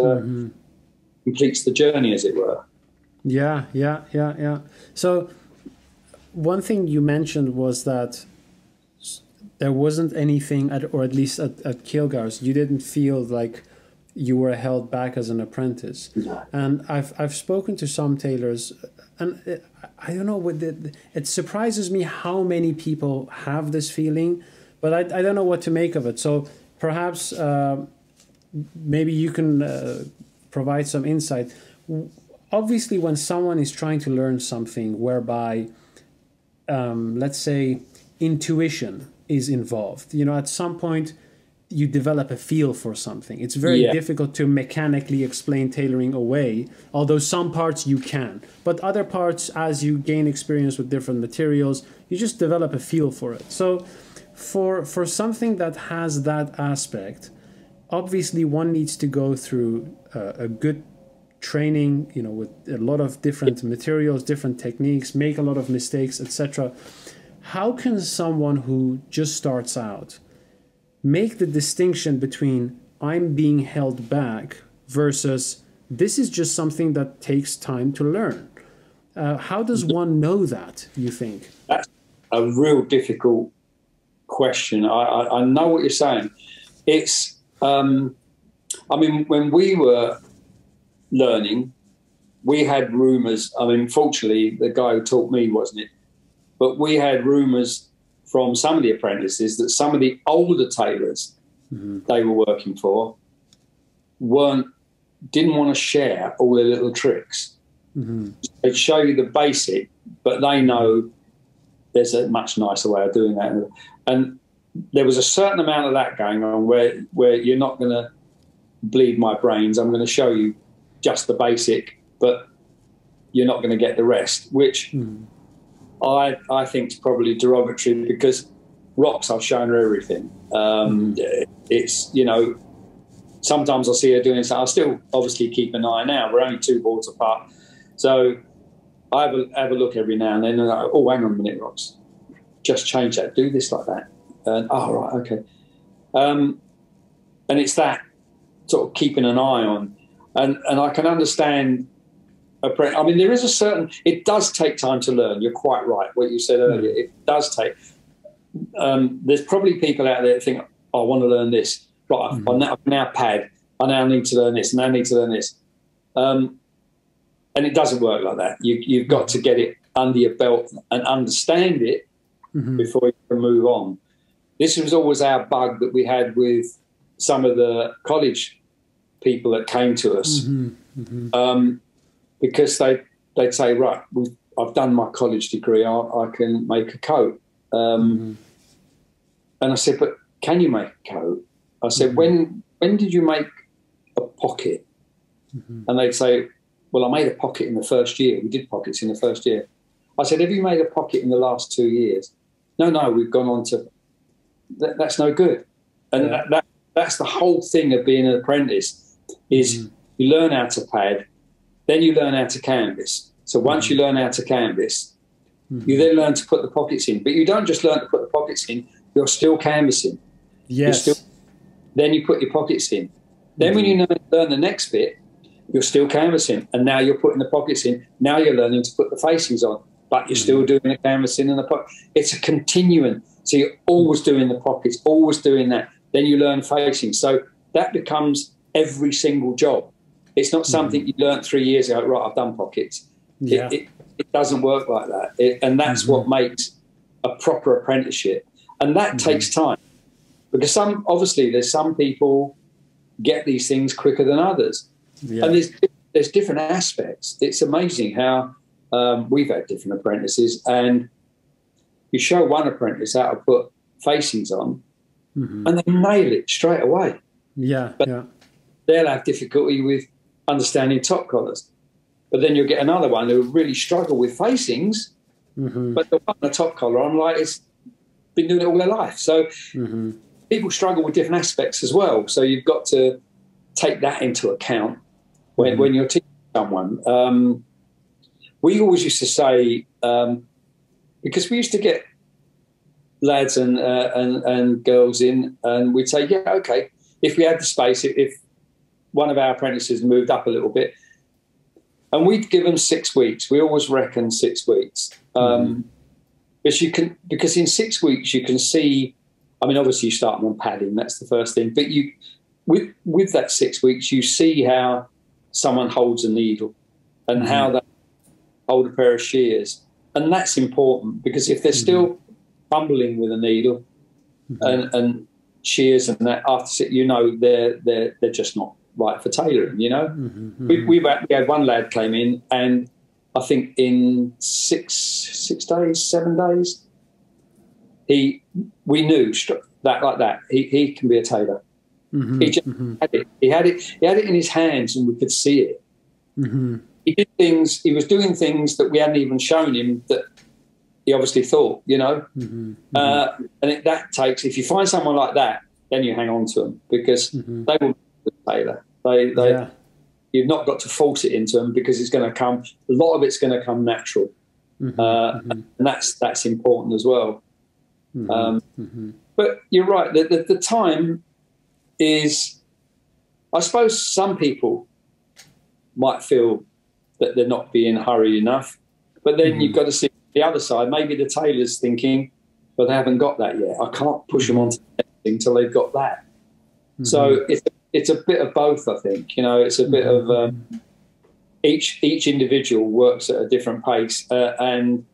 [SPEAKER 2] completes the journey, as it were.
[SPEAKER 1] Yeah. So one thing you mentioned was that there wasn't anything, or at least at Kilgour's, you didn't feel like you were held back as an apprentice.
[SPEAKER 2] No.
[SPEAKER 1] And I've spoken to some tailors, and I don't know, it surprises me how many people have this feeling, but I don't know what to make of it. So perhaps maybe you can provide some insight. Obviously, when someone is trying to learn something whereby, let's say, intuition is involved, you know, at some point you develop a feel for something. It's very difficult to mechanically explain tailoring away, although some parts you can. But other parts, as you gain experience with different materials, you just develop a feel for it. So for something that has that aspect, obviously one needs to go through a good training, you know, with a lot of different materials, different techniques, make a lot of mistakes, etc. How can someone who just starts out make the distinction between I'm being held back versus this is just something that takes time to learn? How does one know that, you think?
[SPEAKER 2] That's a real difficult question. I know what you're saying. It's, I mean, when we were learning, we had rumours. I mean, fortunately, the guy who taught me wasn't it, but we had rumours from some of the apprentices that some of the older tailors they were working for didn't want to share all their little tricks. They'd show you the basic, but they know there's a much nicer way of doing that. And there was a certain amount of that going on where you're not going to bleed my brains. I'm going to show you just the basic, but you're not going to get the rest, which I think is probably derogatory because Rox, I've shown her everything. It's, you know, sometimes I'll see her doing something. I'll still obviously keep an eye now. We're only 2 boards apart. So I have a look every now and then and I go, oh, hang on a minute, Rox. Just change that. Do this like that. And, oh, right, okay. And it's that sort of keeping an eye on. And I can understand. I mean, there is a certain, it does take time to learn. You're quite right, what you said earlier. It does take. There's probably people out there that think, oh, I want to learn this. Right, I'm now pad. I now need to learn this, and I need to learn this. And it doesn't work like that. You've got to get it under your belt and understand it before you can move on. This was always our bug that we had with some of the college people that came to us. Because they'd say, right, I've done my college degree, I can make a coat. And I said, but can you make a coat? I said, when did you make a pocket? And they'd say, well, I made a pocket in the first year. We did pockets in the first year. I said, have you made a pocket in the last 2 years? No, we've gone on to, that's no good. And that's the whole thing of being an apprentice is you learn how to pad, then you learn how to canvas. So once you learn how to canvas, you then learn to put the pockets in. But you don't just learn to put the pockets in, you're still canvassing.
[SPEAKER 1] Yes.
[SPEAKER 2] Then you put your pockets in. Then when you learn the next bit, you're still canvassing. And now you're putting the pockets in. Now you're learning to put the facings on. But you're still doing the canvassing and the pocket. It's a continuum. So you're always doing the pockets, always doing that. Then you learn facing. So that becomes every single job. It's not something you learnt 3 years ago, right, I've done pockets.
[SPEAKER 1] Yeah.
[SPEAKER 2] It doesn't work like that. And that's what makes a proper apprenticeship. And that takes time. Because obviously there's some people get these things quicker than others. Yeah. And there's different aspects. It's amazing how we've had different apprentices, and you show one apprentice how to put facings on, and they nail it straight away. But they'll have difficulty with understanding top collars. But then you'll get another one who really struggle with facings, but the one on the top collar, I'm like, it's been doing it all their life. So people struggle with different aspects as well. So you've got to take that into account when you're teaching someone. We always used to say, because we used to get lads and girls in, and we'd say, yeah, okay, if we had the space, if one of our apprentices moved up a little bit, and we'd give them 6 weeks. We always reckon 6 weeks. Because in 6 weeks you can see, I mean, obviously you start them on padding, that's the first thing, but you, with that 6 weeks, you see how someone holds a needle and how they hold a pair of shears. And that's important, because if they're still fumbling with a needle and shears and that, after you know they're just not right for tailoring, you know. We had one lad came in, and I think in 7 days, we knew that like that he can be a tailor. He just had it. He had it in his hands, and we could see it. He did things. He was doing things that we hadn't even shown him that he obviously thought, you know. And that takes. If you find someone like that, then you hang on to them, because they will be a tailor. You've not got to force it into them, because it's going to come. A lot of it's going to come natural, and that's important as well. But you're right. The time is, I suppose some people might feel that they're not being hurried enough, but then you've got to see the other side. Maybe the tailor's thinking, but they haven't got that yet. I can't push them onto anything until they've got that. So it's a bit of both, I think. You know, it's a bit of each individual works at a different pace and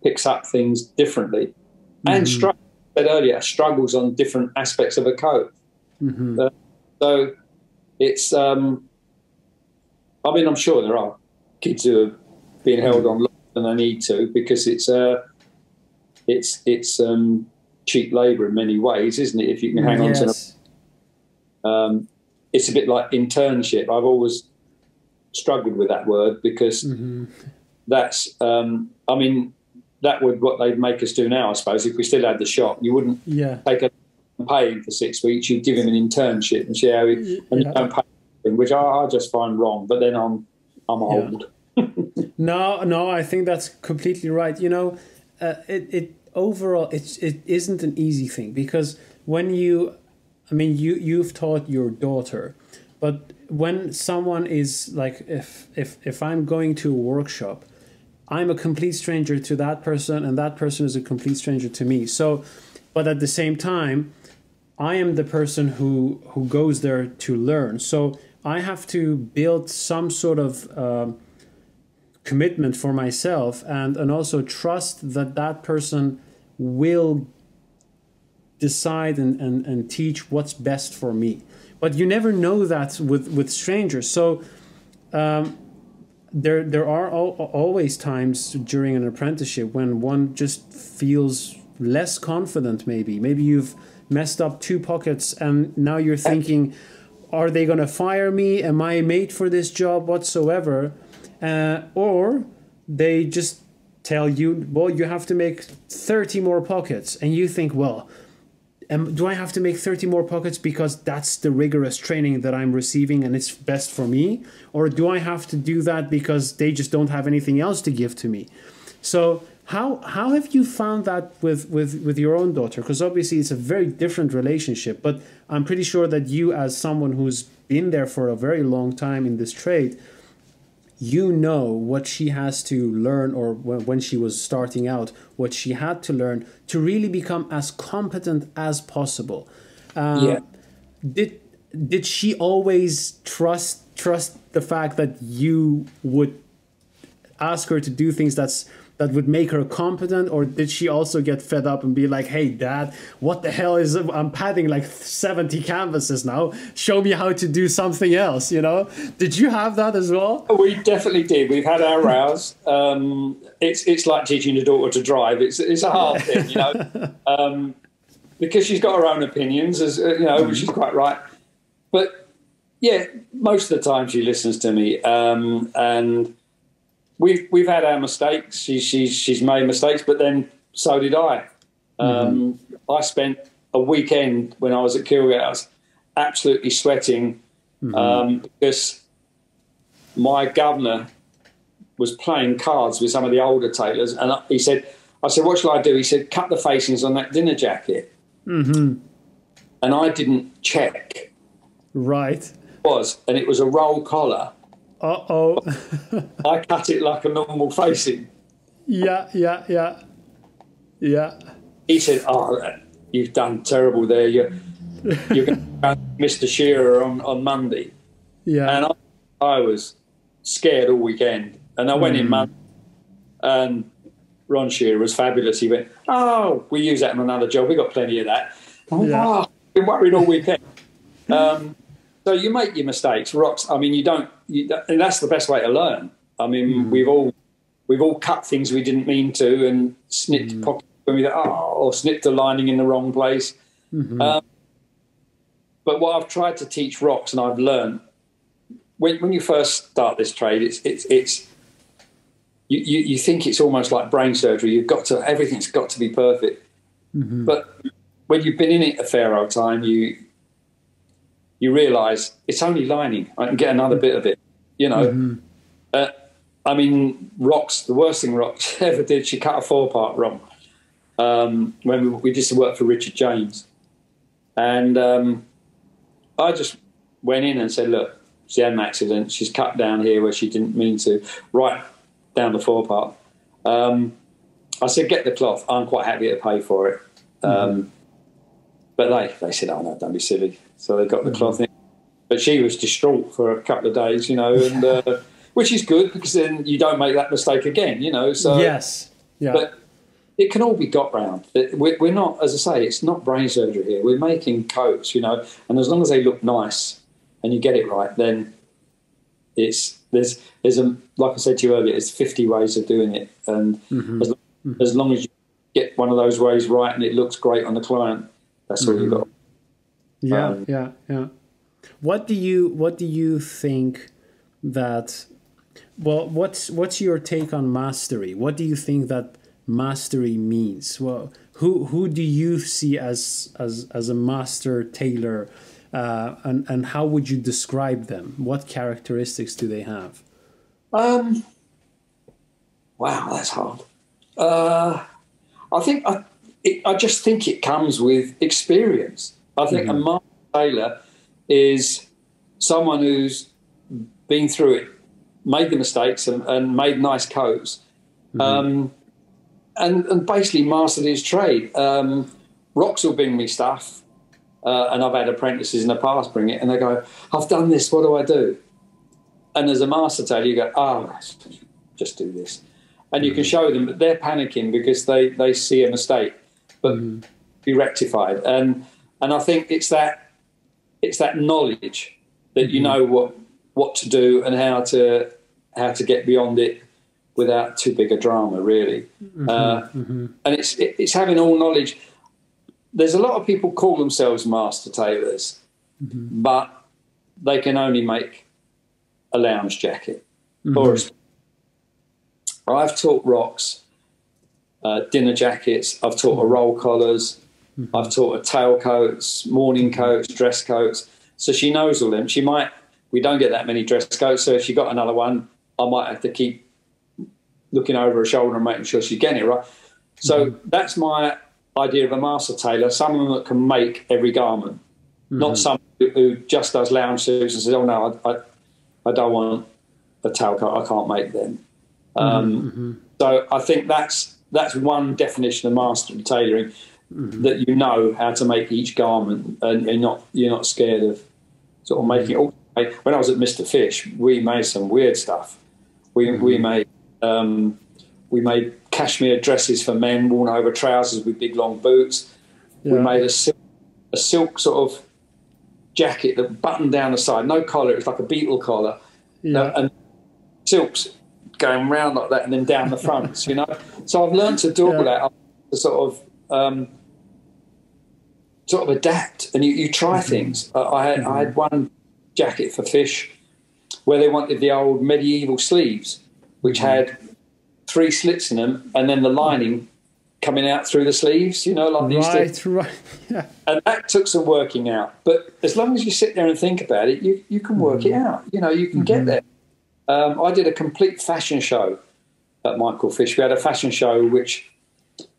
[SPEAKER 2] picks up things differently, and I said earlier, struggles on different aspects of a coat. So it's, I mean, I'm sure there are kids who are being held on longer than they need to, because it's cheap labour in many ways, isn't it? If you can hang on to them. It's a bit like internship. I've always struggled with that word, because that's, I mean, that would what they'd make us do now, I suppose. If we still had the shop, you wouldn't take a pay him for 6 weeks. You'd give him an internship and see how he, and you don't pay him, which I just find wrong. But then I'm old.
[SPEAKER 1] No, I think that's completely right. You know, it overall it isn't an easy thing, because when you've taught your daughter, but when someone is like, if I'm going to a workshop, I'm a complete stranger to that person, and that person is a complete stranger to me. So, but at the same time, I am the person who goes there to learn. So I have to build some sort of commitment for myself, and also trust that person will decide and teach what's best for me. But you never know that with strangers. So there are always times during an apprenticeship when one just feels less confident. Maybe you've messed up 2 pockets, and now you're thinking, are they going to fire me? Am I made for this job whatsoever? Or they just tell you, well, you have to make 30 more pockets, and you think, well, do I have to make 30 more pockets because that's the rigorous training that I'm receiving and it's best for me? Or do I have to do that because they just don't have anything else to give to me? So how have you found that with your own daughter? Because obviously it's a very different relationship, but I'm pretty sure that you, as someone who's been there for a very long time in this trade, you know what she has to learn, or when she was starting out, what she had to learn to really become as competent as possible. Did she always trust the fact that you would ask her to do things that that would make her competent, or did she also get fed up and be like, hey dad, what the hell is it? I'm padding like 70 canvases now, show me how to do something else, you know? Did you have that as well?
[SPEAKER 2] We definitely did. We've had our rows. It's like teaching your daughter to drive. It's a hard thing, you know, because she's got her own opinions, as you know, which is quite right. But yeah, most of the time she listens to me, and we've had our mistakes. She's made mistakes, but then so did I. I spent a weekend when I was at Kilgour. I was absolutely sweating because my governor was playing cards with some of the older tailors, and I said, what shall I do? He said, cut the facings on that dinner jacket. And I didn't check.
[SPEAKER 1] Right.
[SPEAKER 2] And it was a roll collar.
[SPEAKER 1] Uh-oh.
[SPEAKER 2] I cut it like a normal facing.
[SPEAKER 1] Yeah.
[SPEAKER 2] He said, you've done terrible there. You're going to Mr. Shearer on Monday.
[SPEAKER 1] Yeah.
[SPEAKER 2] And I was scared all weekend. And I went in Monday, and Ron Shearer was fabulous. He went, we use that in another job. We got plenty of that. I've been worried all weekend. So you make your mistakes, Rox. I mean, and that's the best way to learn. I mean, we've all cut things we didn't mean to, and snipped pockets when we or snipped a lining in the wrong place. But what I've tried to teach Rox, and I've learned, when you first start this trade, it's you think it's almost like brain surgery. Everything's got to be perfect. But when you've been in it a fair old time, you realise it's only lining. I can get another bit of it, you know. I mean, Rox, the worst thing Rox ever did, she cut a 4-part wrong when we did some work for Richard James. And I just went in and said, look, she had an accident. She's cut down here where she didn't mean to, right down the 4-part. I said, get the cloth. I'm quite happy to pay for it. But they said, oh, no, don't be silly. So they got the cloth in. But she was distraught for a couple of days, you know, and which is good because then you don't make that mistake again, you know. So
[SPEAKER 1] yes. Yeah.
[SPEAKER 2] But it can all be got round. We're not, as I say, it's not brain surgery here. We're making coats, you know, and as long as they look nice and you get it right, then there's like I said to you earlier, there's 50 ways of doing it. And as long as you get one of those ways right and it looks great on the client, that's all you've got.
[SPEAKER 1] Yeah. What do you think that? Well, what's your take on mastery? What do you think that mastery means? Well, who do you see as a master tailor, and how would you describe them? What characteristics do they have?
[SPEAKER 2] Wow, that's hard. I just think it comes with experience. I think a master tailor is someone who's been through it, made the mistakes and made nice coats, and basically mastered his trade. Rox will bring me stuff, and I've had apprentices in the past bring it, and they go, I've done this, what do I do? And as a master tailor, you go, just do this. And you can show them, but they're panicking because they see a mistake, but be rectified. And I think it's that knowledge that you know what to do and how to get beyond it without too big a drama, really. And it's having all knowledge. There's a lot of people call themselves master tailors, but they can only make a lounge jacket. Or I've taught Rox dinner jackets. I've taught her roll collars. I've taught her tailcoats, morning coats, dress coats. So she knows all them. We don't get that many dress coats, so if she got another one, I might have to keep looking over her shoulder and making sure she's getting it right. So that's my idea of a master tailor, someone that can make every garment, not someone who just does lounge suits and says, oh, no, I don't want a tailcoat, I can't make them. So I think that's one definition of master tailoring, that you know how to make each garment and you're not scared of sort of making it. When I was at Mr. Fish, we made some weird stuff. We made cashmere dresses for men, worn over trousers with big long boots. Yeah. We made a silk sort of jacket that buttoned down the side, no collar. It was like a beetle collar, and silks going round like that, and then down the fronts. You know, so I've learned to do all that to sort of adapt, and you try things. I had one jacket for fish where they wanted the old medieval sleeves, which had 3 slits in them, and then the lining coming out through the sleeves, you know, like these. Right. Yeah. And that took some working out. But as long as you sit there and think about it, you can work it out. You know, you can get there. I did a complete fashion show at Michael Fish. We had a fashion show which,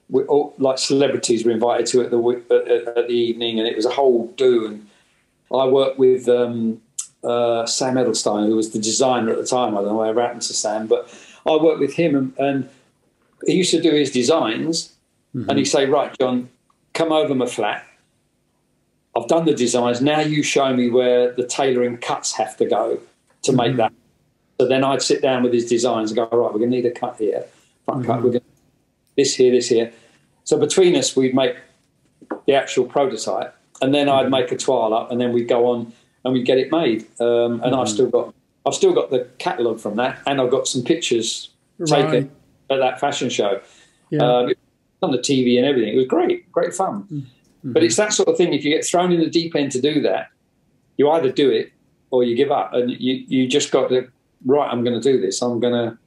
[SPEAKER 2] like celebrities were invited to at the evening, and it was a whole do. And I worked with Sam Edelstein, who was the designer at the time. I don't know whatever happened to Sam, but I worked with him, and he used to do his designs, and he'd say, right, John, come over my flat. I've done the designs. Now you show me where the tailoring cuts have to go to make that. So then I'd sit down with his designs and go, all right, we're going to need a cut here, front cut, we're going to this here. So between us, we'd make the actual prototype, and then I'd make a toile up, and then we'd go on and we'd get it made. And I've still got the catalogue from that, and I've got some pictures taken at that fashion show. Yeah. On the TV and everything. It was great fun. But it's that sort of thing. If you get thrown in the deep end to do that, you either do it or you give up. And you just got to, right, I'm going to do this. I'm going to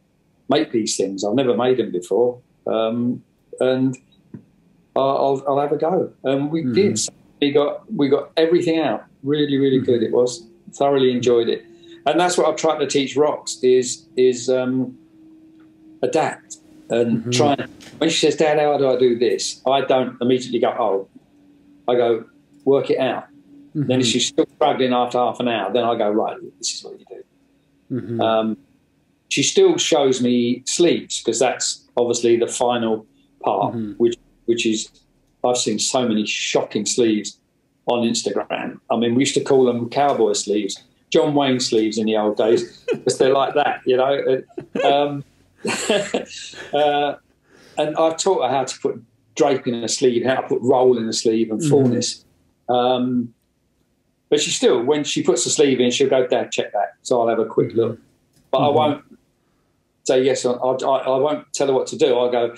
[SPEAKER 2] make these things. I've never made them before. And I'll have a go. And we did. We got everything out. Really, really good it was. Thoroughly enjoyed it. And that's what I've tried to teach Rox is adapt and try. When she says, Dad, how do I do this? I don't immediately go, oh. I go, work it out. Then if she's still struggling after half an hour, then I go, right, this is what you do. She still shows me sleeves because that's obviously the final part, which is, I've seen so many shocking sleeves on Instagram. I mean, we used to call them cowboy sleeves, John Wayne sleeves in the old days, because they're like that, you know. And I've taught her how to put drape in a sleeve, how to put roll in a sleeve and fullness. But she still, when she puts the sleeve in, she'll go, Dad, check that. So I'll have a quick look. But I won't say yes. I won't tell her what to do. I'll go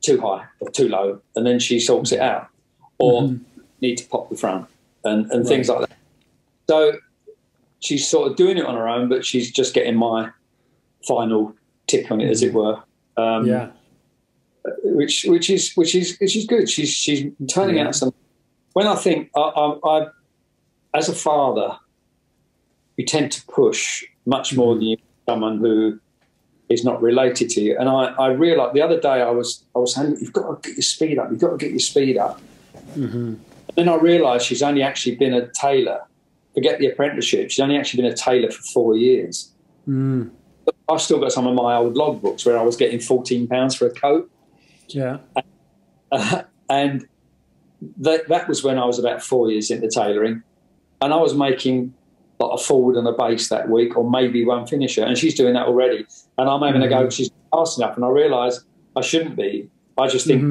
[SPEAKER 2] too high or too low, and then she sorts it out. Or need to pop the front and things like that. So she's sort of doing it on her own, but she's just getting my final tip on it, as it were. Which is good. She's turning out some. When I think I as a father, you tend to push much more than you someone who is not related to you. And I realised the other day I was saying, you've got to get your speed up. You've got to get your speed up. And then I realised she's only actually been a tailor. Forget the apprenticeship. She's only actually been a tailor for 4 years. I've still got some of my old logbooks where I was getting £14 for a coat. Yeah. And that was when I was about 4 years into tailoring, and I was making like a forward and a base that week, or maybe one finisher, and she's doing that already. And I'm having a go, she's fast enough, and I realise I shouldn't be. I just think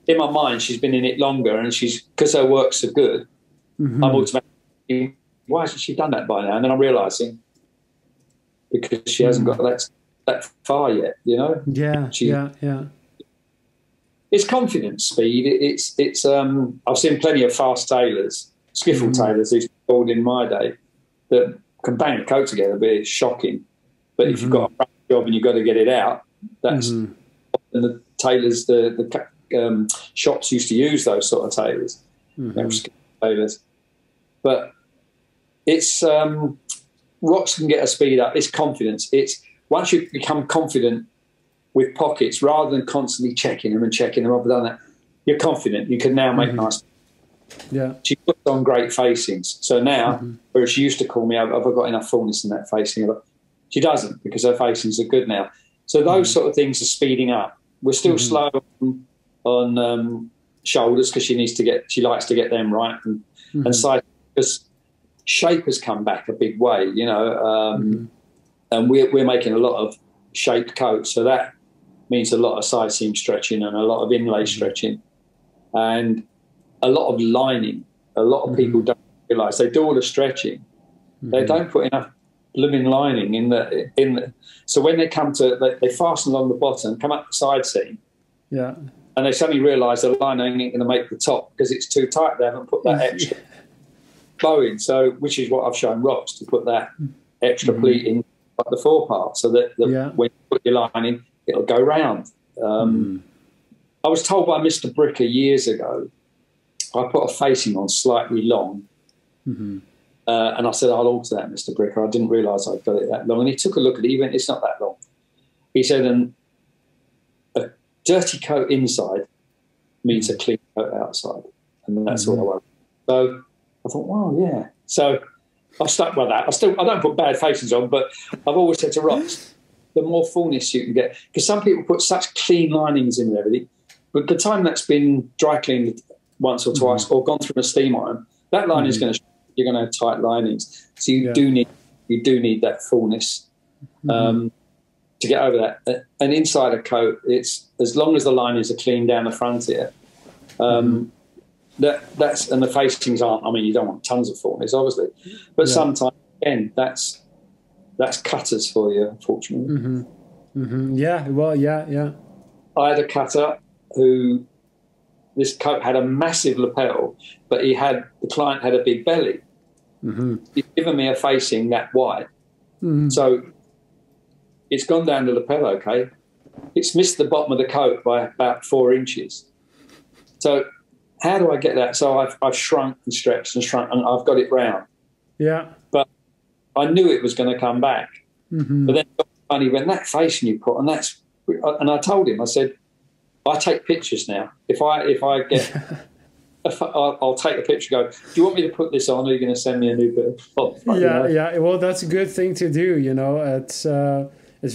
[SPEAKER 2] in my mind she's been in it longer, and she's, because her work's so good, I'm automatically thinking, why hasn't she done that by now? And then I'm realising because she hasn't got that far yet, you know? Yeah. It's confidence, speed. It's. I've seen plenty of fast tailors, skiffle tailors, who's called in my day, that can bang a coat together, but it's shocking. But if you've got a job and you've got to get it out, that's and the tailors, the shops used to use those sort of tailors, tailors. But it's Rox can get a speed up. It's confidence. It's once you become confident with pockets, rather than constantly checking them. I've done that. You're confident. You can now make nice. Yeah. She puts on great facings. So now, whereas she used to call me, have I got enough fullness in that facing? She doesn't, because her facings are good now. So those sort of things are speeding up. We're still slow on shoulders because she likes to get them right, and side, because shape has come back a big way, you know, and we're making a lot of shaped coats, so that means a lot of side seam stretching and a lot of inlay stretching and a lot of lining. A lot of people don't realise they do all the stretching. They don't put enough blooming lining in the. So when they come to, they fasten along the bottom, come up the side seam, and they suddenly realise the lining ain't going to make the top because it's too tight. They haven't put that extra bow in. So which is what I've shown Rox, to put that extra pleat in like the forepart, so that when you put your lining, it'll go round. I was told by Mr. Bricker years ago, I put a facing on slightly long. And I said, I'll alter that, Mr. Bricker. I didn't realise I'd got it that long. And he took a look at it. He went, it's not that long. He said, and a dirty coat inside means a clean coat outside. And that's what I want. So I thought, well, yeah. So I stuck by that. I don't put bad facings on, but I've always said to Rox, the more fullness you can get, because some people put such clean linings in and everything, but the time that's been dry cleaned once or twice or gone through a steam iron, that line is going to, you're going to have tight linings. So you do need that fullness to get over that. An inside a coat, it's as long as the linings are clean down the front here. That's and the facings aren't. I mean, you don't want tons of fullness, obviously, but sometimes again, that's cutters for you, unfortunately.
[SPEAKER 1] Yeah. Well, yeah.
[SPEAKER 2] I had a cutter who. This coat had a massive lapel, but the client had a big belly. He's given me a facing that wide. So it's gone down the lapel, okay. It's missed the bottom of the coat by about 4 inches. So how do I get that? So I've shrunk and stretched and shrunk, and I've got it round. Yeah. But I knew it was going to come back. But then funny when that facing you put, and I told him, I said, I take pictures now. If I get, I'll take a picture. Go. Do you want me to put this on? Or are you going to send me a new bit of cloth?
[SPEAKER 1] Yeah. Well, that's a good thing to do. You know, it's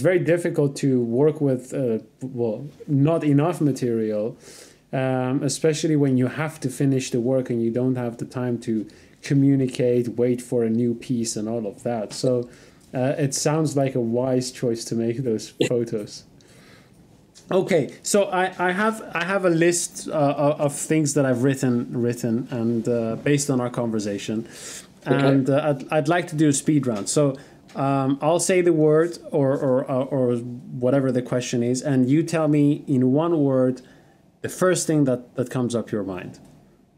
[SPEAKER 1] very difficult to work with not enough material, especially when you have to finish the work and you don't have the time to communicate, wait for a new piece, and all of that. So it sounds like a wise choice to make those photos. Okay, so I have a list of things that I've written, and based on our conversation, and I'd like to do a speed round. So I'll say the word or whatever the question is, and you tell me in one word the first thing that comes up your mind.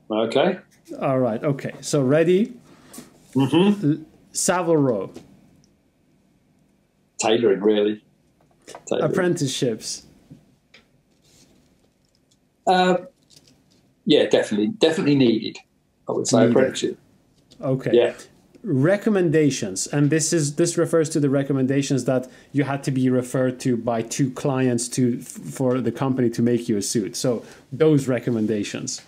[SPEAKER 2] Okay.
[SPEAKER 1] All right. Okay. So ready? Savile Row.
[SPEAKER 2] Tailoring, really. Tailoring.
[SPEAKER 1] Apprenticeships.
[SPEAKER 2] Yeah, definitely needed. I would say apprenticeship.
[SPEAKER 1] Okay.
[SPEAKER 2] Yeah.
[SPEAKER 1] Recommendations, and this refers to the recommendations that you had to be referred to by 2 clients for the company to make you a suit. So those recommendations.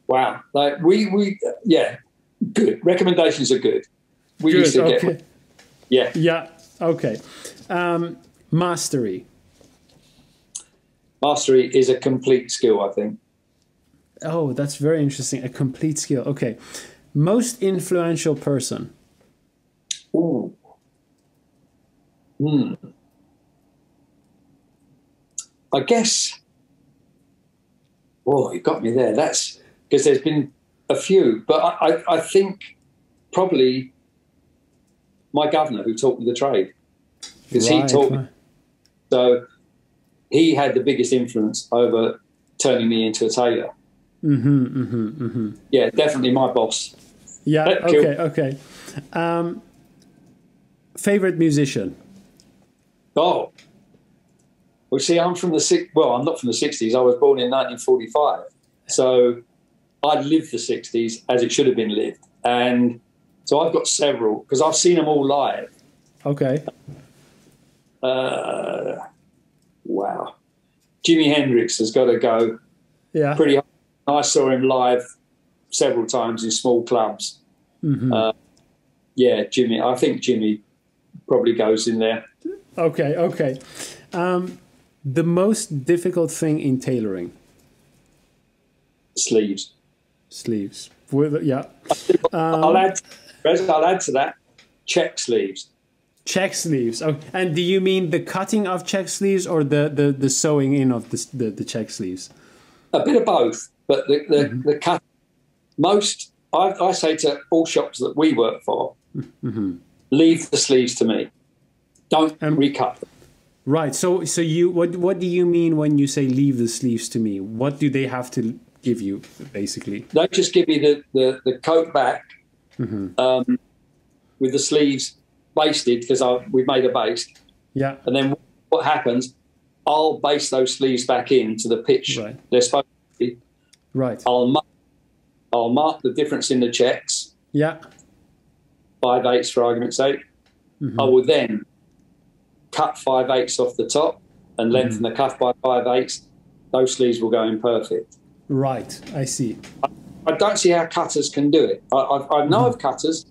[SPEAKER 2] Wow, like we good recommendations are good. We used to get
[SPEAKER 1] yeah okay. Mastery.
[SPEAKER 2] Mastery is a complete skill, I think.
[SPEAKER 1] Oh, that's very interesting. A complete skill. Okay. Most influential person.
[SPEAKER 2] Ooh. I guess. Oh, you got me there. That's because there's been a few, but I think probably my governor who taught me the trade, because he taught me. So he had the biggest influence over turning me into a tailor. Yeah, definitely my boss.
[SPEAKER 1] Yeah. Okay. Favorite musician.
[SPEAKER 2] Oh, well, see, I'm from the I'm not from the 60s. I was born in 1945, so I lived the 60s as it should have been lived, and so I've got several because I've seen them all live.
[SPEAKER 1] Okay.
[SPEAKER 2] Wow, Jimi Hendrix has got to go.
[SPEAKER 1] Yeah.
[SPEAKER 2] Pretty high. I saw him live several times in small clubs. Yeah, Jimmy. I think Jimmy probably goes in there.
[SPEAKER 1] Okay. The most difficult thing in tailoring?
[SPEAKER 2] Sleeves.
[SPEAKER 1] Yeah.
[SPEAKER 2] I'll add to that check sleeves.
[SPEAKER 1] Check sleeves. Oh, and do you mean the cutting of check sleeves or the sewing in of the check sleeves?
[SPEAKER 2] A bit of both, but the cut. Most, I say to all shops that we work for, leave the sleeves to me. Don't recut them.
[SPEAKER 1] Right. So you what do you mean when you say leave the sleeves to me? What do they have to give you, basically?
[SPEAKER 2] They just give you the coat back with the sleeves basted, because we've made a baste. Yeah. And then what happens, I'll baste those sleeves back into the pitch they're supposed to be.
[SPEAKER 1] Right.
[SPEAKER 2] I'll mark the difference in the checks.
[SPEAKER 1] Yeah.
[SPEAKER 2] 5/8 for argument's sake. I will then cut 5/8 off the top and lengthen the cuff by 5/8. Those sleeves will go in perfect.
[SPEAKER 1] Right. I see.
[SPEAKER 2] I don't see how cutters can do it. I know of cutters.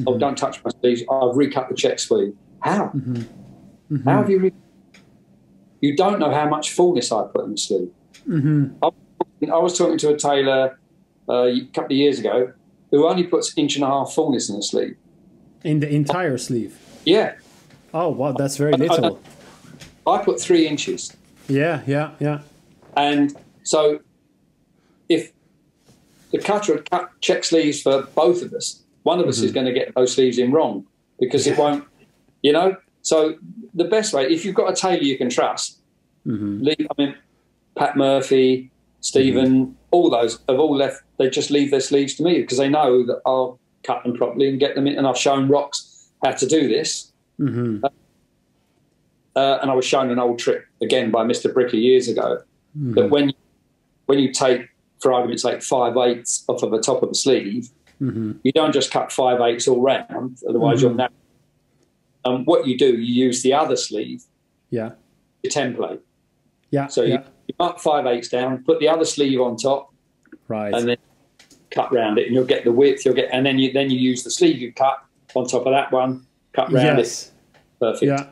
[SPEAKER 2] Oh, don't touch my sleeves. I've recut the check sleeve. How? How have you You don't know how much fullness I put in the sleeve. I was talking to a tailor a couple of years ago who only puts 1.5 inch fullness in the sleeve. In
[SPEAKER 1] the entire sleeve?
[SPEAKER 2] Yeah.
[SPEAKER 1] Oh, wow, that's very little.
[SPEAKER 2] I put 3 inches.
[SPEAKER 1] Yeah.
[SPEAKER 2] And so if the cutter had cut check sleeves for both of us, one of us is going to get those sleeves in wrong, because it won't, So the best way, if you've got a tailor you can trust, Pat Murphy, Stephen, all those have all left. They just leave their sleeves to me because they know that I'll cut them properly and get them in. And I've shown Rox how to do this. And I was shown an old trick, again, by Mr. Bricker years ago, that when you take, for argument's sake, 5/8 off of the top of the sleeve, you don't just cut 5/8 all round, otherwise you'll narrow. And what you do, you use the other sleeve, your template. So you mark 5/8 down, put the other sleeve on top, and then cut round it, and you'll get the width. And then you use the sleeve you cut on top of that one, cut round it. Perfect.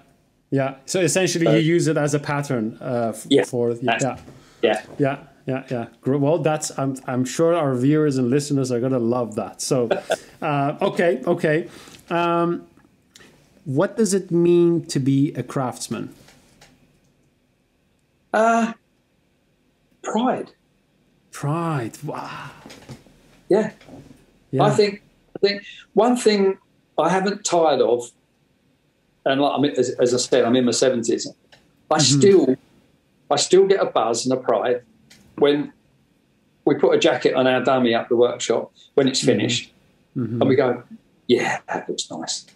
[SPEAKER 1] Yeah. So essentially, you use it as a pattern Yeah. Well, that's I'm sure our viewers and listeners are gonna love that. So, okay. What does it mean to be a craftsman?
[SPEAKER 2] Pride.
[SPEAKER 1] Wow.
[SPEAKER 2] Yeah. I think one thing I haven't tired of, and as I said, I'm in my 70s. I still get a buzz and a pride when we put a jacket on our dummy up the workshop when it's finished, and we go, "Yeah, that looks nice."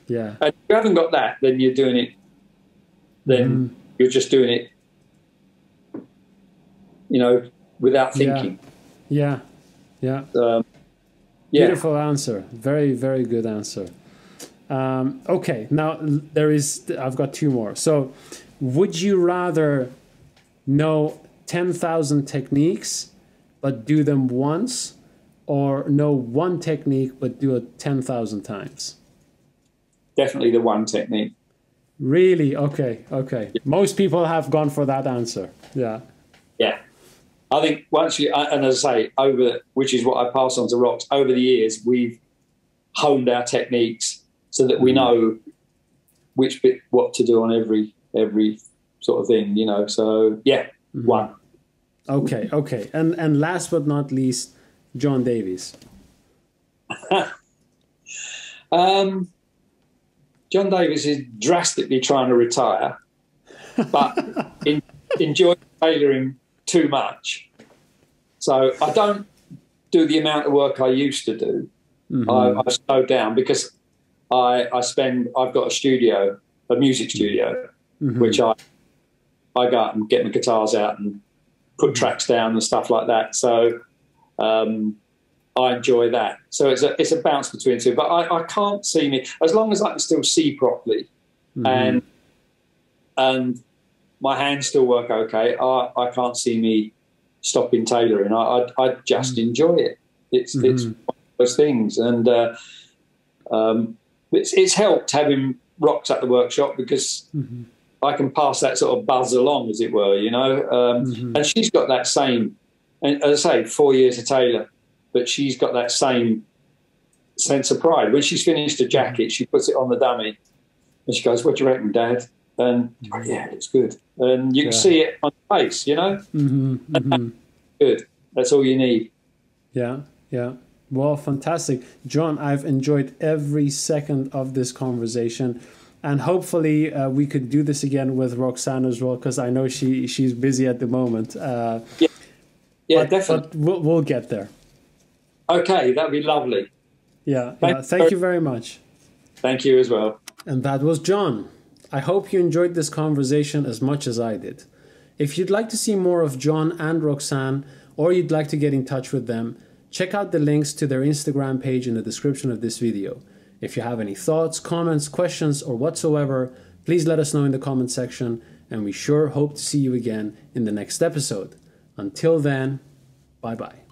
[SPEAKER 1] Yeah.
[SPEAKER 2] And if you haven't got that, then you're doing it. Then you're just doing it, without thinking.
[SPEAKER 1] Yeah. Beautiful answer. Very, very good answer. Okay, now I've got 2 more. So, would you rather know 10,000 techniques but do them once, or know one technique but do it 10,000 times?
[SPEAKER 2] Definitely the one technique.
[SPEAKER 1] Really? Okay. Yeah. Most people have gone for that answer. Yeah.
[SPEAKER 2] I think once and as I say, which is what I pass on to Rox, over the years, we've honed our techniques so that we know which bit, what to do on every sort of thing, So, one.
[SPEAKER 1] Okay. And last but not least, John Davies.
[SPEAKER 2] John Davies is drastically trying to retire, but enjoys tailoring too much. So I don't do the amount of work I used to do. I've slowed down because I've got a music studio, which I go out and get my guitars out and put tracks down and stuff like that. So I enjoy that. So it's a bounce between the two. But I can't see me, as long as I can still see properly and my hands still work okay, I can't see me stopping tailoring. I just enjoy it. It's one of those things. And it's helped having Rox at the workshop because I can pass that sort of buzz along, as it were, and she's got that same, and as I say, 4 years a tailor, but she's got that same sense of pride. When she's finished a jacket, she puts it on the dummy And she goes, what do you reckon, Dad? And yeah, it's good. And you can see it on the face, you know? Good. That's all you need.
[SPEAKER 1] Yeah, yeah. Well, fantastic. John, I've enjoyed every second of this conversation. And hopefully we could do this again with Roxanne as well, because I know she's busy at the moment.
[SPEAKER 2] Yeah, definitely.
[SPEAKER 1] But we'll get there.
[SPEAKER 2] Okay, that'd be lovely.
[SPEAKER 1] Yeah, thank you very much.
[SPEAKER 2] Thank you as well.
[SPEAKER 1] And that was John. I hope you enjoyed this conversation as much as I did. If you'd like to see more of John and Roxanne, or you'd like to get in touch with them, check out the links to their Instagram page in the description of this video. If you have any thoughts, comments, questions, or whatsoever, please let us know in the comment section, and we sure hope to see you again in the next episode. Until then, bye-bye.